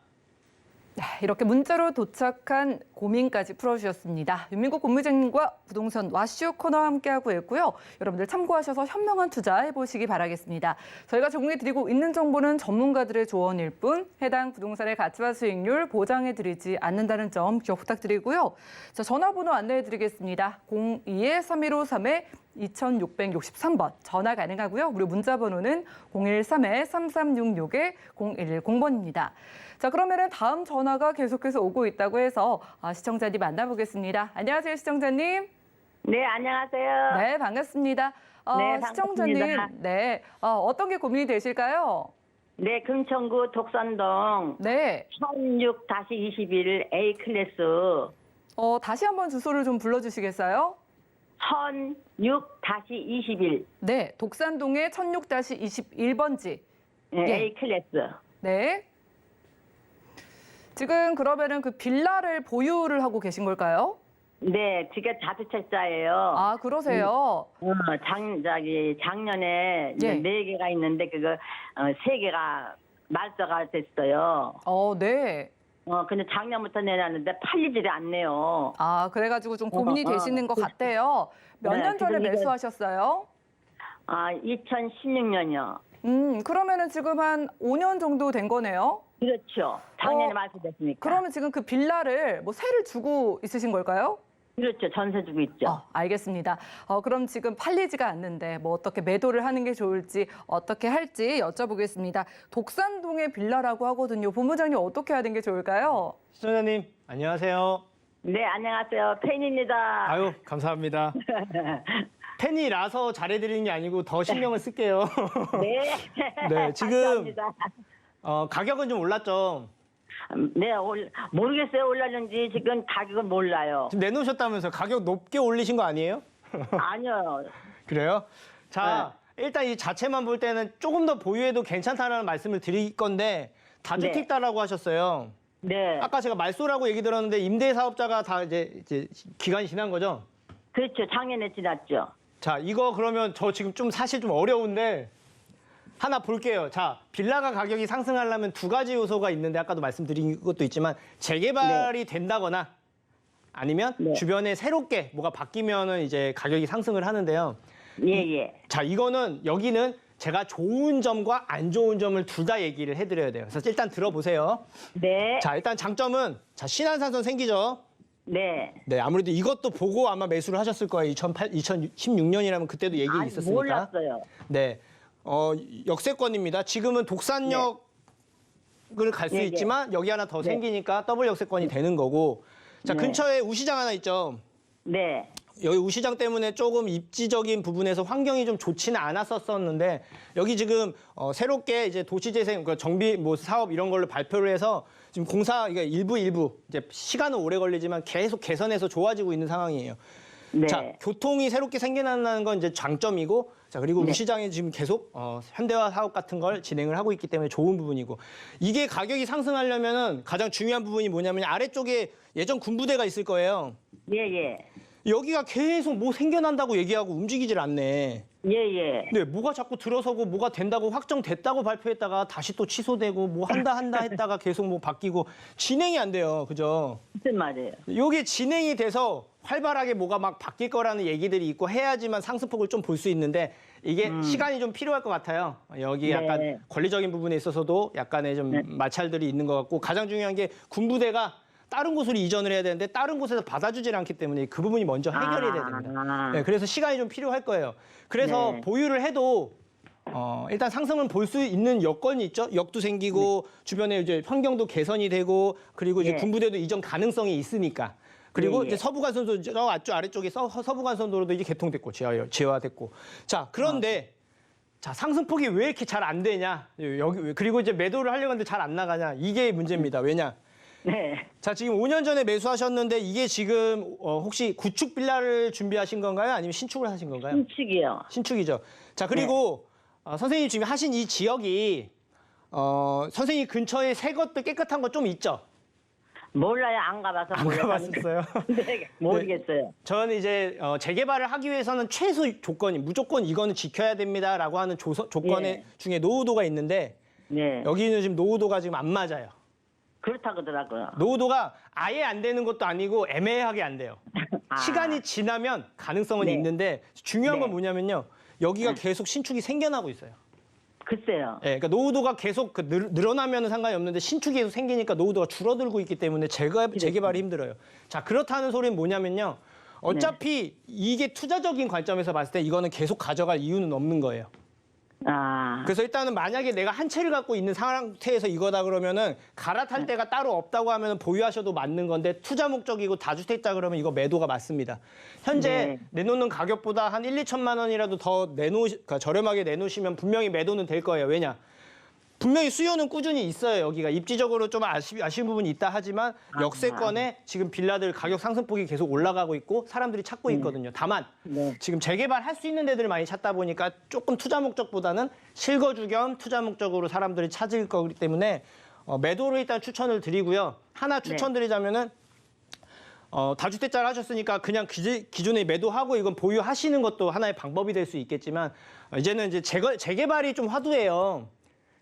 네, 이렇게 문자로 도착한 고민까지 풀어주셨습니다. 윤민국 본부장님과 부동산 와쇼 코너 함께하고 있고요. 여러분들 참고하셔서 현명한 투자 해보시기 바라겠습니다. 저희가 제공해드리고 있는 정보는 전문가들의 조언일 뿐 해당 부동산의 가치와 수익률 보장해드리지 않는다는 점 기억 부탁드리고요. 자, 전화번호 안내해드리겠습니다. 02-3153-2663번 전화 가능하고요. 무료 문자 번호는 013-3366-0110번입니다. 자, 그러면은 다음 전화가 계속해서 오고 있다고 해서 시청자님 만나보겠습니다. 안녕하세요, 시청자님. 네, 안녕하세요. 네, 반갑습니다. 네, 시청자님, 반갑습니다. 네, 어떤 게 고민이 되실까요? 네, 금천구 독산동 네. 1006-21 A 클래스 다시 한번 주소를 좀 불러주시겠어요? 1006-21 네, 독산동의 1006-21번지. 예. A 클래스. 네. 지금 그러면은 그 빌라를 보유를 하고 계신 걸까요? 네, 지금 다주택자예요. 아, 그러세요. 작년에 이제 예. 4개가 있는데 그거 3개가 말소가 됐어요. 네. 근데 작년부터 내놨는데 팔리지를 않네요. 아, 그래가지고 좀 고민이 어, 어. 되시는 것 같아요. 몇 네, 년 전에 지금 이게- 매수하셨어요? 2016년이요. 그러면은 지금 한 5년 정도 된 거네요? 그렇죠. 작년에 어, 말소됐으니까. 그러면 지금 그 빌라를 뭐 세를 주고 있으신 걸까요? 그렇죠. 전세 주고 있죠. 알겠습니다. 그럼 지금 팔리지가 않는데 뭐 어떻게 매도를 하는 게 좋을지 어떻게 할지 여쭤보겠습니다. 독산동의 빌라라고 하거든요. 본부장님 어떻게 하는 게 좋을까요? 시청자님 안녕하세요. 네, 안녕하세요. 팬입니다. 아유 감사합니다. 팬이라서 잘해드리는 게 아니고 더 신경을 쓸게요. 네. 네, 지금 감사합니다. 가격은 좀 올랐죠. 네, 모르겠어요. 올랐는지 지금 가격은 몰라요. 지금 내놓으셨다면서 가격 높게 올리신 거 아니에요? 아니요. 그래요? 자, 일단 이 자체만 볼 때는 조금 더 보유해도 괜찮다라는 말씀을 드릴 건데 다주택자라고 하셨어요. 네. 아까 제가 말소라고 얘기 들었는데 임대 사업자가 다 이제 기간이 지난 거죠? 그렇죠. 작년에 지났죠. 자, 이거 그러면 저 지금 좀 사실 좀 어려운데 하나 볼게요. 자, 빌라가 가격이 상승하려면 두 가지 요소가 있는데 아까도 말씀드린 것도 있지만 재개발이 된다거나 아니면 네. 주변에 새롭게 뭐가 바뀌면은 이제 가격이 상승을 하는데요. 예. 자, 이거는 여기는 제가 좋은 점과 안 좋은 점을 둘 다 얘기를 해드려야 돼요. 그래서 일단 들어보세요. 네. 자, 일단 장점은 자 신한산선 생기죠. 네. 네, 아무래도 이것도 보고 아마 매수를 하셨을 거예요. 2016년이라면 그때도 얘기 있었으니까. 몰랐어요. 네, 역세권입니다. 지금은 독산역을 갈 수 예, 예. 있지만 여기 하나 더 네. 생기니까 더블 역세권이 되는 거고. 자, 네. 근처에 우시장 하나 있죠. 네. 여기 우시장 때문에 조금 입지적인 부분에서 환경이 좀 좋지는 않았었는데 여기 지금 새롭게 이제 도시재생, 그러니까 정비 뭐 사업 이런 걸로 발표를 해서 지금 공사 이게 일부 이제 시간은 오래 걸리지만 계속 개선해서 좋아지고 있는 상황이에요. 네. 자, 교통이 새롭게 생겨난다는 건 이제 장점이고, 자, 그리고 네. 우시장에 지금 계속 현대화 사업 같은 걸 진행을 하고 있기 때문에 좋은 부분이고, 이게 가격이 상승하려면은 가장 중요한 부분이 뭐냐면 아래쪽에 예전 군부대가 있을 거예요. 예. 여기가 계속 뭐 생겨난다고 얘기하고 움직이질 않네. 예. 근데 뭐가 자꾸 들어서고 뭐가 된다고 확정됐다고 발표했다가 다시 또 취소되고 뭐 한다 했다가 계속 뭐 바뀌고 진행이 안 돼요. 그죠? 무슨 말이에요? 요게 진행이 돼서 활발하게 뭐가 막 바뀔 거라는 얘기들이 있고 해야지만 상승폭을 좀 볼 수 있는데 이게 시간이 좀 필요할 것 같아요. 여기 약간 네. 권리적인 부분에 있어서도 약간의 좀 마찰들이 있는 것 같고 가장 중요한 게 군부대가 다른 곳으로 이전을 해야 되는데 다른 곳에서 받아주질 않기 때문에 그 부분이 먼저 해결이 돼야 됩니다. 네, 그래서 시간이 좀 필요할 거예요. 그래서 네. 보유를 해도 일단 상승은 볼 수 있는 여건이 있죠. 역도 생기고 주변에 이제 환경도 개선이 되고 그리고 이제 네. 군부대도 이전 가능성이 있으니까. 그리고 예. 이제 서부간선도 저 아래쪽에 서부간선도로도 이제 개통됐고 재화됐고. 자, 그런데 자, 상승폭이 왜 이렇게 잘 안 되냐? 여기 그리고 이제 매도를 하려고 하는데 잘 안 나가냐? 이게 문제입니다. 왜냐? 네. 자, 지금 5년 전에 매수하셨는데 이게 지금 혹시 구축 빌라를 준비하신 건가요? 아니면 신축을 하신 건가요? 신축이요. 신축이죠. 자, 그리고 선생님 지금 하신 이 지역이 선생님 근처에 새 것도 깨끗한 거 좀 있죠? 몰라요. 안 가봐서 안 몰라요. 가봤었어요? 네, 모르겠어요. 저는 이제 재개발을 하기 위해서는 최소 조건이 무조건 이거는 지켜야 됩니다라고 하는 조건에 예. 중에 노후도가 있는데 네. 여기는 지금 노후도가 지금 안 맞아요. 그렇다 그러더라고요. 노후도가 아예 안 되는 것도 아니고 애매하게 안 돼요. 아. 시간이 지나면 가능성은 네. 있는데 중요한 네. 건 뭐냐면요. 여기가 계속 신축이 생겨나고 있어요. 글쎄요. 예, 그러니까 노후도가 계속 늘어나면 상관이 없는데 신축이 계속 생기니까 노후도가 줄어들고 있기 때문에 재개발이 힘들어요. 자, 그렇다는 소리는 뭐냐면요. 어차피 이게 투자적인 관점에서 봤을 때 이거는 계속 가져갈 이유는 없는 거예요. 아. 그래서 일단은 만약에 내가 한 채를 갖고 있는 상태에서 이거다 그러면은 갈아탈 데가 따로 없다고 하면 보유하셔도 맞는 건데 투자 목적이고 다주택자 그러면 이거 매도가 맞습니다. 현재 내놓는 가격보다 한 1, 2천만 원이라도 더 그러니까 저렴하게 내놓으시면 분명히 매도는 될 거예요. 왜냐? 분명히 수요는 꾸준히 있어요. 여기가 입지적으로 좀 아쉬운 부분이 있다 하지만 역세권에 지금 빌라들 가격 상승폭이 계속 올라가고 있고 사람들이 찾고 있거든요. 다만 지금 재개발할 수 있는 데들을 많이 찾다 보니까 조금 투자 목적보다는 실거주 겸 투자 목적으로 사람들이 찾을 거기 때문에 매도를 일단 추천을 드리고요. 하나 추천드리자면은 다주택자를 하셨으니까 그냥 기존에 매도하고 이건 보유하시는 것도 하나의 방법이 될 수 있겠지만 이제는 이제 재개발이 좀 화두예요.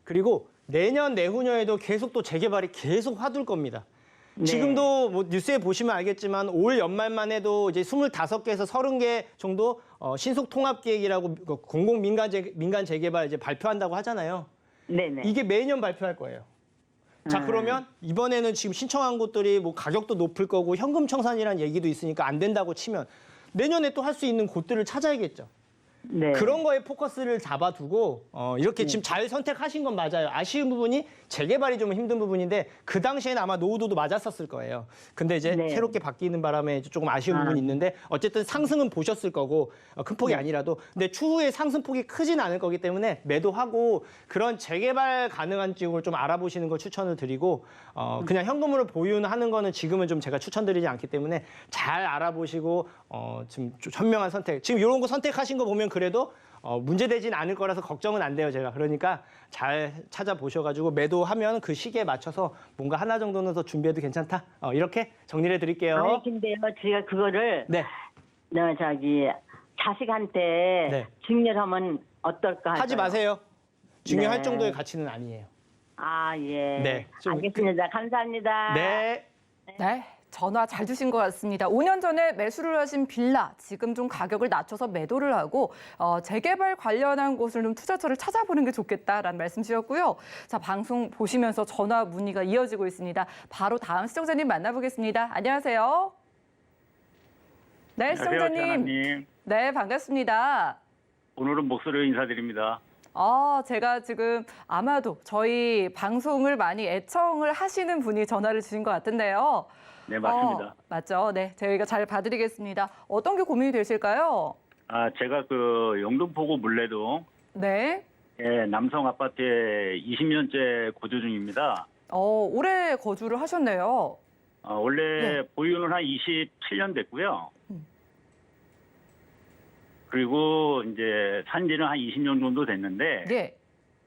그리고 내년 내후년에도 계속 또 재개발이 계속 화두일 겁니다. 지금도 뭐 뉴스에 보시면 알겠지만 올 연말만 해도 이제 25개에서 30개 정도 신속 통합 계획이라고 공공 민간 재개발 이제 발표한다고 하잖아요. 네네. 이게 매년 발표할 거예요. 자, 그러면 이번에는 지금 신청한 곳들이 뭐 가격도 높을 거고 현금 청산이라는 얘기도 있으니까 안 된다고 치면 내년에 또 할 수 있는 곳들을 찾아야겠죠. 네. 그런 거에 포커스를 잡아두고 이렇게 지금 잘 선택하신 건 맞아요. 아쉬운 부분이 재개발이 좀 힘든 부분인데 그 당시에는 아마 노후도도 맞았었을 거예요. 근데 이제 네. 새롭게 바뀌는 바람에 조금 아쉬운 부분이 있는데 어쨌든 상승은 보셨을 거고 큰 폭이 아니라도 근데 추후에 상승폭이 크진 않을 거기 때문에 매도하고 그런 재개발 가능한 지역을 좀 알아보시는 걸 추천을 드리고 그냥 현금으로 보유하는 거는 지금은 좀 제가 추천드리지 않기 때문에 잘 알아보시고 지금 좀 현명한 선택. 지금 이런 거 선택하신 거 보면 그래도 문제되진 않을 거라서 걱정은 안 돼요, 제가. 그러니까 잘 찾아보셔가지고 매도하면 그 시기에 맞춰서 뭔가 하나 정도는 더 준비해도 괜찮다. 이렇게 정리를 해드릴게요. 아니, 근데요, 제가 그거를 네. 자식한테 네. 증여하면 어떨까 하지 해서요. 마세요. 중요할 네. 정도의 가치는 아니에요. 아, 예. 네. 좀 알겠습니다. 감사합니다. 네. 네, 전화 잘 주신 것 같습니다. 5년 전에 매수를 하신 빌라, 지금 좀 가격을 낮춰서 매도를 하고 재개발 관련한 곳을 좀 투자처를 찾아보는 게 좋겠다라는 말씀 주셨고요. 자, 방송 보시면서 전화 문의가 이어지고 있습니다. 바로 다음 시청자님 만나보겠습니다. 안녕하세요. 네, 시청자님. 안녕하세요, 네, 반갑습니다. 오늘은 목소리로 인사드립니다. 제가 지금 아마도 저희 방송을 많이 애청을 하시는 분이 전화를 주신 것 같은데요. 네, 맞습니다. 맞죠? 네, 저희가 잘 봐드리겠습니다. 어떤 게 고민이 되실까요? 제가 그 영등포구 물레동 네. 남성 아파트에 20년째 거주 중입니다. 오래 거주를 하셨네요. 원래 보유는 한 27년 됐고요. 그리고 이제 산지는 한 20년 정도 됐는데 네.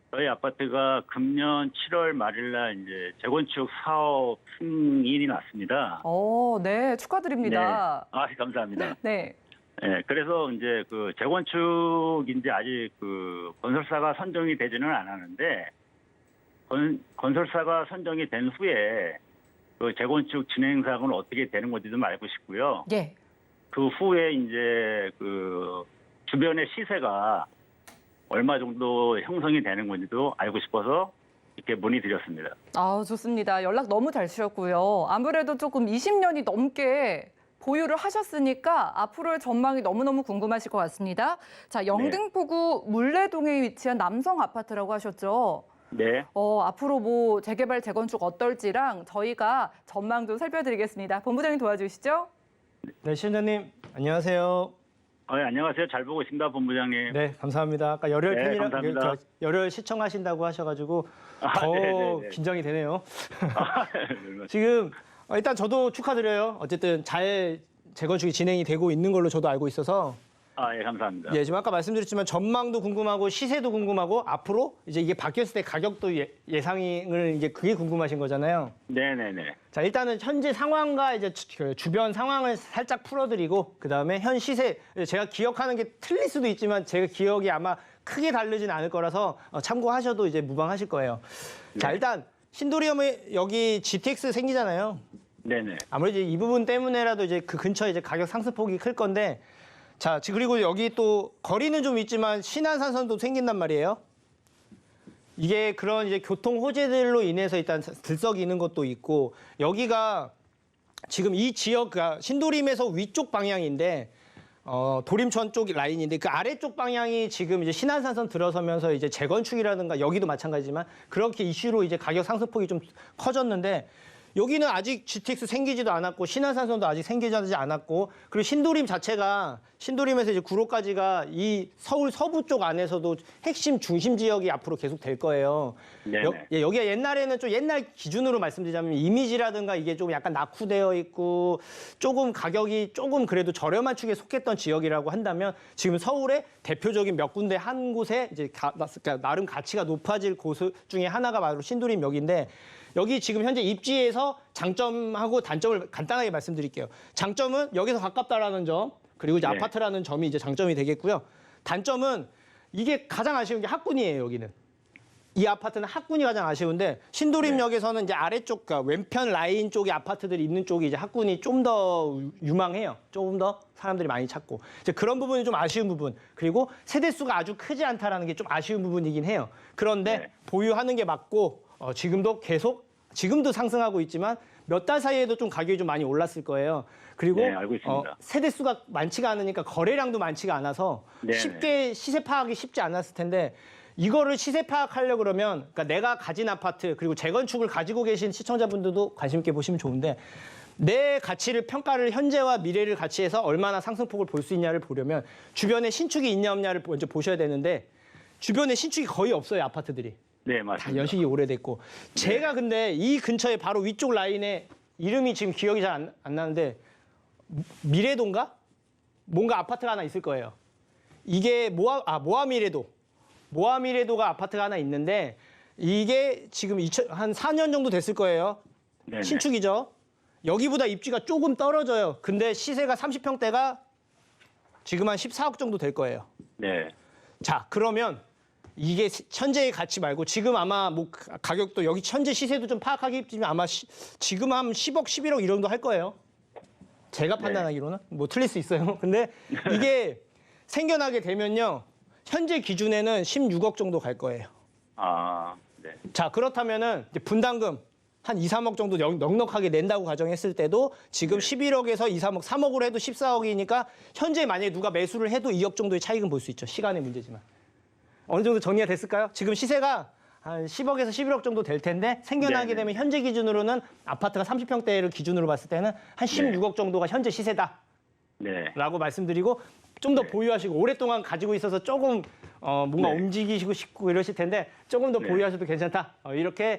저희 아파트가 금년 7월 말일날 이제 재건축 사업 승인이 났습니다. 네, 축하드립니다. 네. 감사합니다. 네. 네, 그래서 이제 그 재건축인지 아직 그 건설사가 선정이 되지는 않았는데 건설사가 선정이 된 후에 그 재건축 진행 사항은 어떻게 되는 건지 좀 알고 싶고요. 예. 그 후에 이제 그 주변의 시세가 얼마 정도 형성이 되는 건지도 알고 싶어서 이렇게 문의드렸습니다. 좋습니다. 연락 너무 잘 주셨고요. 아무래도 조금 20년이 넘게 보유를 하셨으니까 앞으로의 전망이 너무너무 궁금하실 것 같습니다. 자, 영등포구 물레동에 위치한 남성 아파트라고 하셨죠? 네. 앞으로 뭐 재개발, 재건축 어떨지랑 저희가 전망 좀 살펴드리겠습니다. 본부장님 도와주시죠? 네, 시청자님 안녕하세요. 안녕하세요. 잘 보고 있습니다, 본부장님. 네, 감사합니다. 아까 열혈 네, 팬이라 감사합니다. 열혈 시청하신다고 하셔가지고 더 네네네. 긴장이 되네요. 지금 일단 저도 축하드려요. 어쨌든 잘 재건축이 진행이 되고 있는 걸로 저도 알고 있어서 예, 감사합니다. 지금 아까 말씀드렸지만 전망도 궁금하고 시세도 궁금하고 앞으로 이제 이게 바뀌었을 때 가격도 예상을 이제 그게 궁금하신 거잖아요. 네네네. 자, 일단은 현재 상황과 이제 그 주변 상황을 살짝 풀어드리고 그다음에 현 시세 제가 기억하는 게 틀릴 수도 있지만 제가 기억이 아마 크게 다르진 않을 거라서 참고하셔도 이제 무방하실 거예요. 자, 일단 신도림에 여기 GTX 생기잖아요. 네네. 아무래도 이 부분 때문에라도 이제 그 근처에 이제 가격 상승폭이 클 건데 자, 그리고 여기 또 거리는 좀 있지만 신안산선도 생긴단 말이에요. 이게 그런 이제 교통 호재들로 인해서 일단 들썩이는 것도 있고 여기가 지금 이 지역가 신도림에서 위쪽 방향인데 도림천 쪽 라인인데 그 아래쪽 방향이 지금 이제 신안산선 들어서면서 이제 재건축이라든가 여기도 마찬가지지만 그렇게 이슈로 이제 가격 상승폭이 좀 커졌는데 여기는 아직 GTX 생기지도 않았고 신안산선도 아직 생기지 않았고 그리고 신도림 자체가 신도림에서 이제 구로까지가 이 서울 서부 쪽 안에서도 핵심 중심 지역이 앞으로 계속 될 거예요. 네네. 여기가 옛날에는 좀 옛날 기준으로 말씀드리자면 이미지라든가 이게 좀 약간 낙후되어 있고 조금 가격이 조금 그래도 저렴한 축에 속했던 지역이라고 한다면 지금 서울의 대표적인 몇 군데 한 곳에 이제 그러니까 나름 가치가 높아질 곳 중에 하나가 바로 신도림역인데 여기 지금 현재 입지에서 장점하고 단점을 간단하게 말씀드릴게요. 장점은 여기서 가깝다라는 점, 그리고 이제 네. 아파트라는 점이 이제 장점이 되겠고요. 단점은 이게 가장 아쉬운 게 학군이에요, 여기는. 이 아파트는 학군이 가장 아쉬운데 신도림역에서는 이제 아래쪽, 그러니까 왼편 라인 쪽에 아파트들이 있는 쪽이 이제 학군이 좀 더 유망해요. 조금 더 사람들이 많이 찾고. 이제 그런 부분이 좀 아쉬운 부분. 그리고 세대수가 아주 크지 않다라는 게 좀 아쉬운 부분이긴 해요. 그런데 네. 보유하는 게 맞고 지금도 상승하고 있지만 몇 달 사이에도 좀 가격이 좀 많이 올랐을 거예요. 그리고 네, 알고 있습니다. 세대수가 많지가 않으니까 거래량도 많지가 않아서 네, 쉽게 시세 파악이 쉽지 않았을 텐데 이거를 시세 파악하려고 그러면 그러니까 내가 가진 아파트 그리고 재건축을 가지고 계신 시청자분들도 관심 있게 보시면 좋은데 내 가치를 평가를 현재와 미래를 같이 해서 얼마나 상승폭을 볼 수 있냐를 보려면 주변에 신축이 있냐 없냐를 먼저 보셔야 되는데 주변에 신축이 거의 없어요, 아파트들이. 네, 다 맞습니다. 연식이 오래됐고. 제가 근데 이 근처에 바로 위쪽 라인에 이름이 지금 기억이 잘 안 나는데 미래도인가? 뭔가 아파트가 하나 있을 거예요. 이게 모아미래도. 모아미래도가 아파트가 하나 있는데 이게 지금 한 4년 정도 됐을 거예요. 네네. 신축이죠. 여기보다 입지가 조금 떨어져요. 근데 시세가 30평대가 지금 한 14억 정도 될 거예요. 네. 자, 그러면 이게 현재의 가치 말고 지금 아마 뭐 가격도 여기 현재 시세도 좀 파악하기 힘들지만 아마 지금 한 10억, 11억 이 정도 할 거예요. 제가 판단하기로는 뭐 틀릴 수 있어요. 근데 이게 생겨나게 되면요. 현재 기준에는 16억 정도 갈 거예요. 아, 네. 자, 그렇다면은 이제 분담금 한 2, 3억 정도 넉넉하게 낸다고 가정했을 때도 지금 11억에서 2, 3억, 3억으로 해도 14억이니까 현재 만약에 누가 매수를 해도 2억 정도의 차익은 볼 수 있죠. 시간의 문제지만. 어느 정도 정리가 됐을까요? 지금 시세가 한 10억에서 11억 정도 될 텐데 생겨나게 네네. 되면 현재 기준으로는 아파트가 30평대를 기준으로 봤을 때는 한 16억 정도가 현재 시세다라고 네. 말씀드리고 좀 더 보유하시고 오랫동안 가지고 있어서 조금 뭔가 네. 움직이시고 싶고 이러실 텐데 조금 더 네. 보유하셔도 괜찮다. 이렇게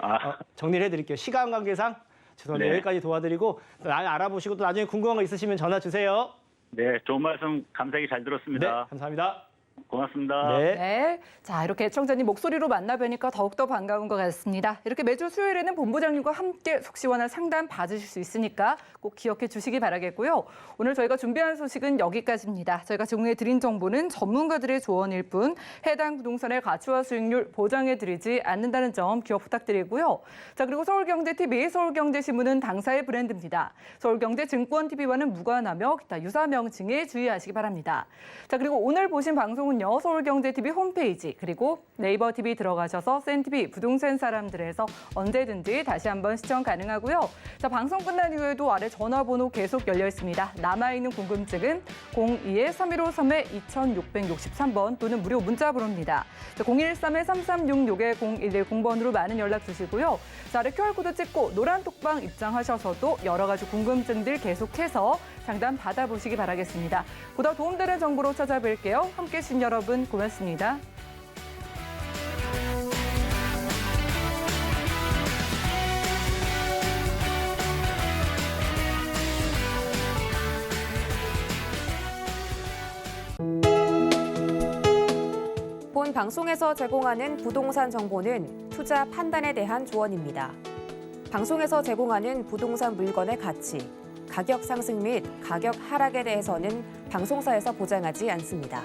정리를 해드릴게요. 시간 관계상 죄송합니다. 네. 여기까지 도와드리고 알아보시고 또 나중에 궁금한 거 있으시면 전화 주세요. 네, 좋은 말씀 감사히 잘 네, 들었습니다. 감사합니다. 고맙습니다. 네. 네. 자, 이렇게 애청자님 목소리로 만나뵈니까 더욱더 반가운 것 같습니다. 이렇게 매주 수요일에는 본부장님과 함께 속 시원한 상담 받으실 수 있으니까 꼭 기억해 주시기 바라겠고요. 오늘 저희가 준비한 소식은 여기까지입니다. 저희가 제공해 드린 정보는 전문가들의 조언일 뿐 해당 부동산의 가치와 수익률 보장해 드리지 않는다는 점 기억 부탁드리고요. 자, 그리고 서울경제TV, 서울경제신문은 당사의 브랜드입니다. 서울경제증권TV와는 무관하며 기타 유사 명칭에 주의하시기 바랍니다. 자, 그리고 오늘 보신 방송은요. 서울경제TV 홈페이지 그리고 네이버 TV 들어가셔서 센TV 부동산 사람들에서 언제든지 다시 한번 시청 가능하고요. 자, 방송 끝난 이후에도 아래 전화번호 계속 열려 있습니다. 남아있는 궁금증은 02-3163-2663번 또는 무료 문자 번호입니다. 013-3366-0110번으로 많은 연락 주시고요. 자, 아래 QR코드 찍고 노란 톡방 입장하셔서도 여러 가지 궁금증들 계속해서 상담 받아보시기 바라겠습니다. 보다 도움되는 정보로 찾아뵐게요. 함께해 주신 여러분 고맙습니다. 본 방송에서 제공하는 부동산 정보는 투자 판단에 대한 조언입니다. 방송에서 제공하는 부동산 물건의 가치, 가격 상승 및 가격 하락에 대해서는 방송사에서 보장하지 않습니다.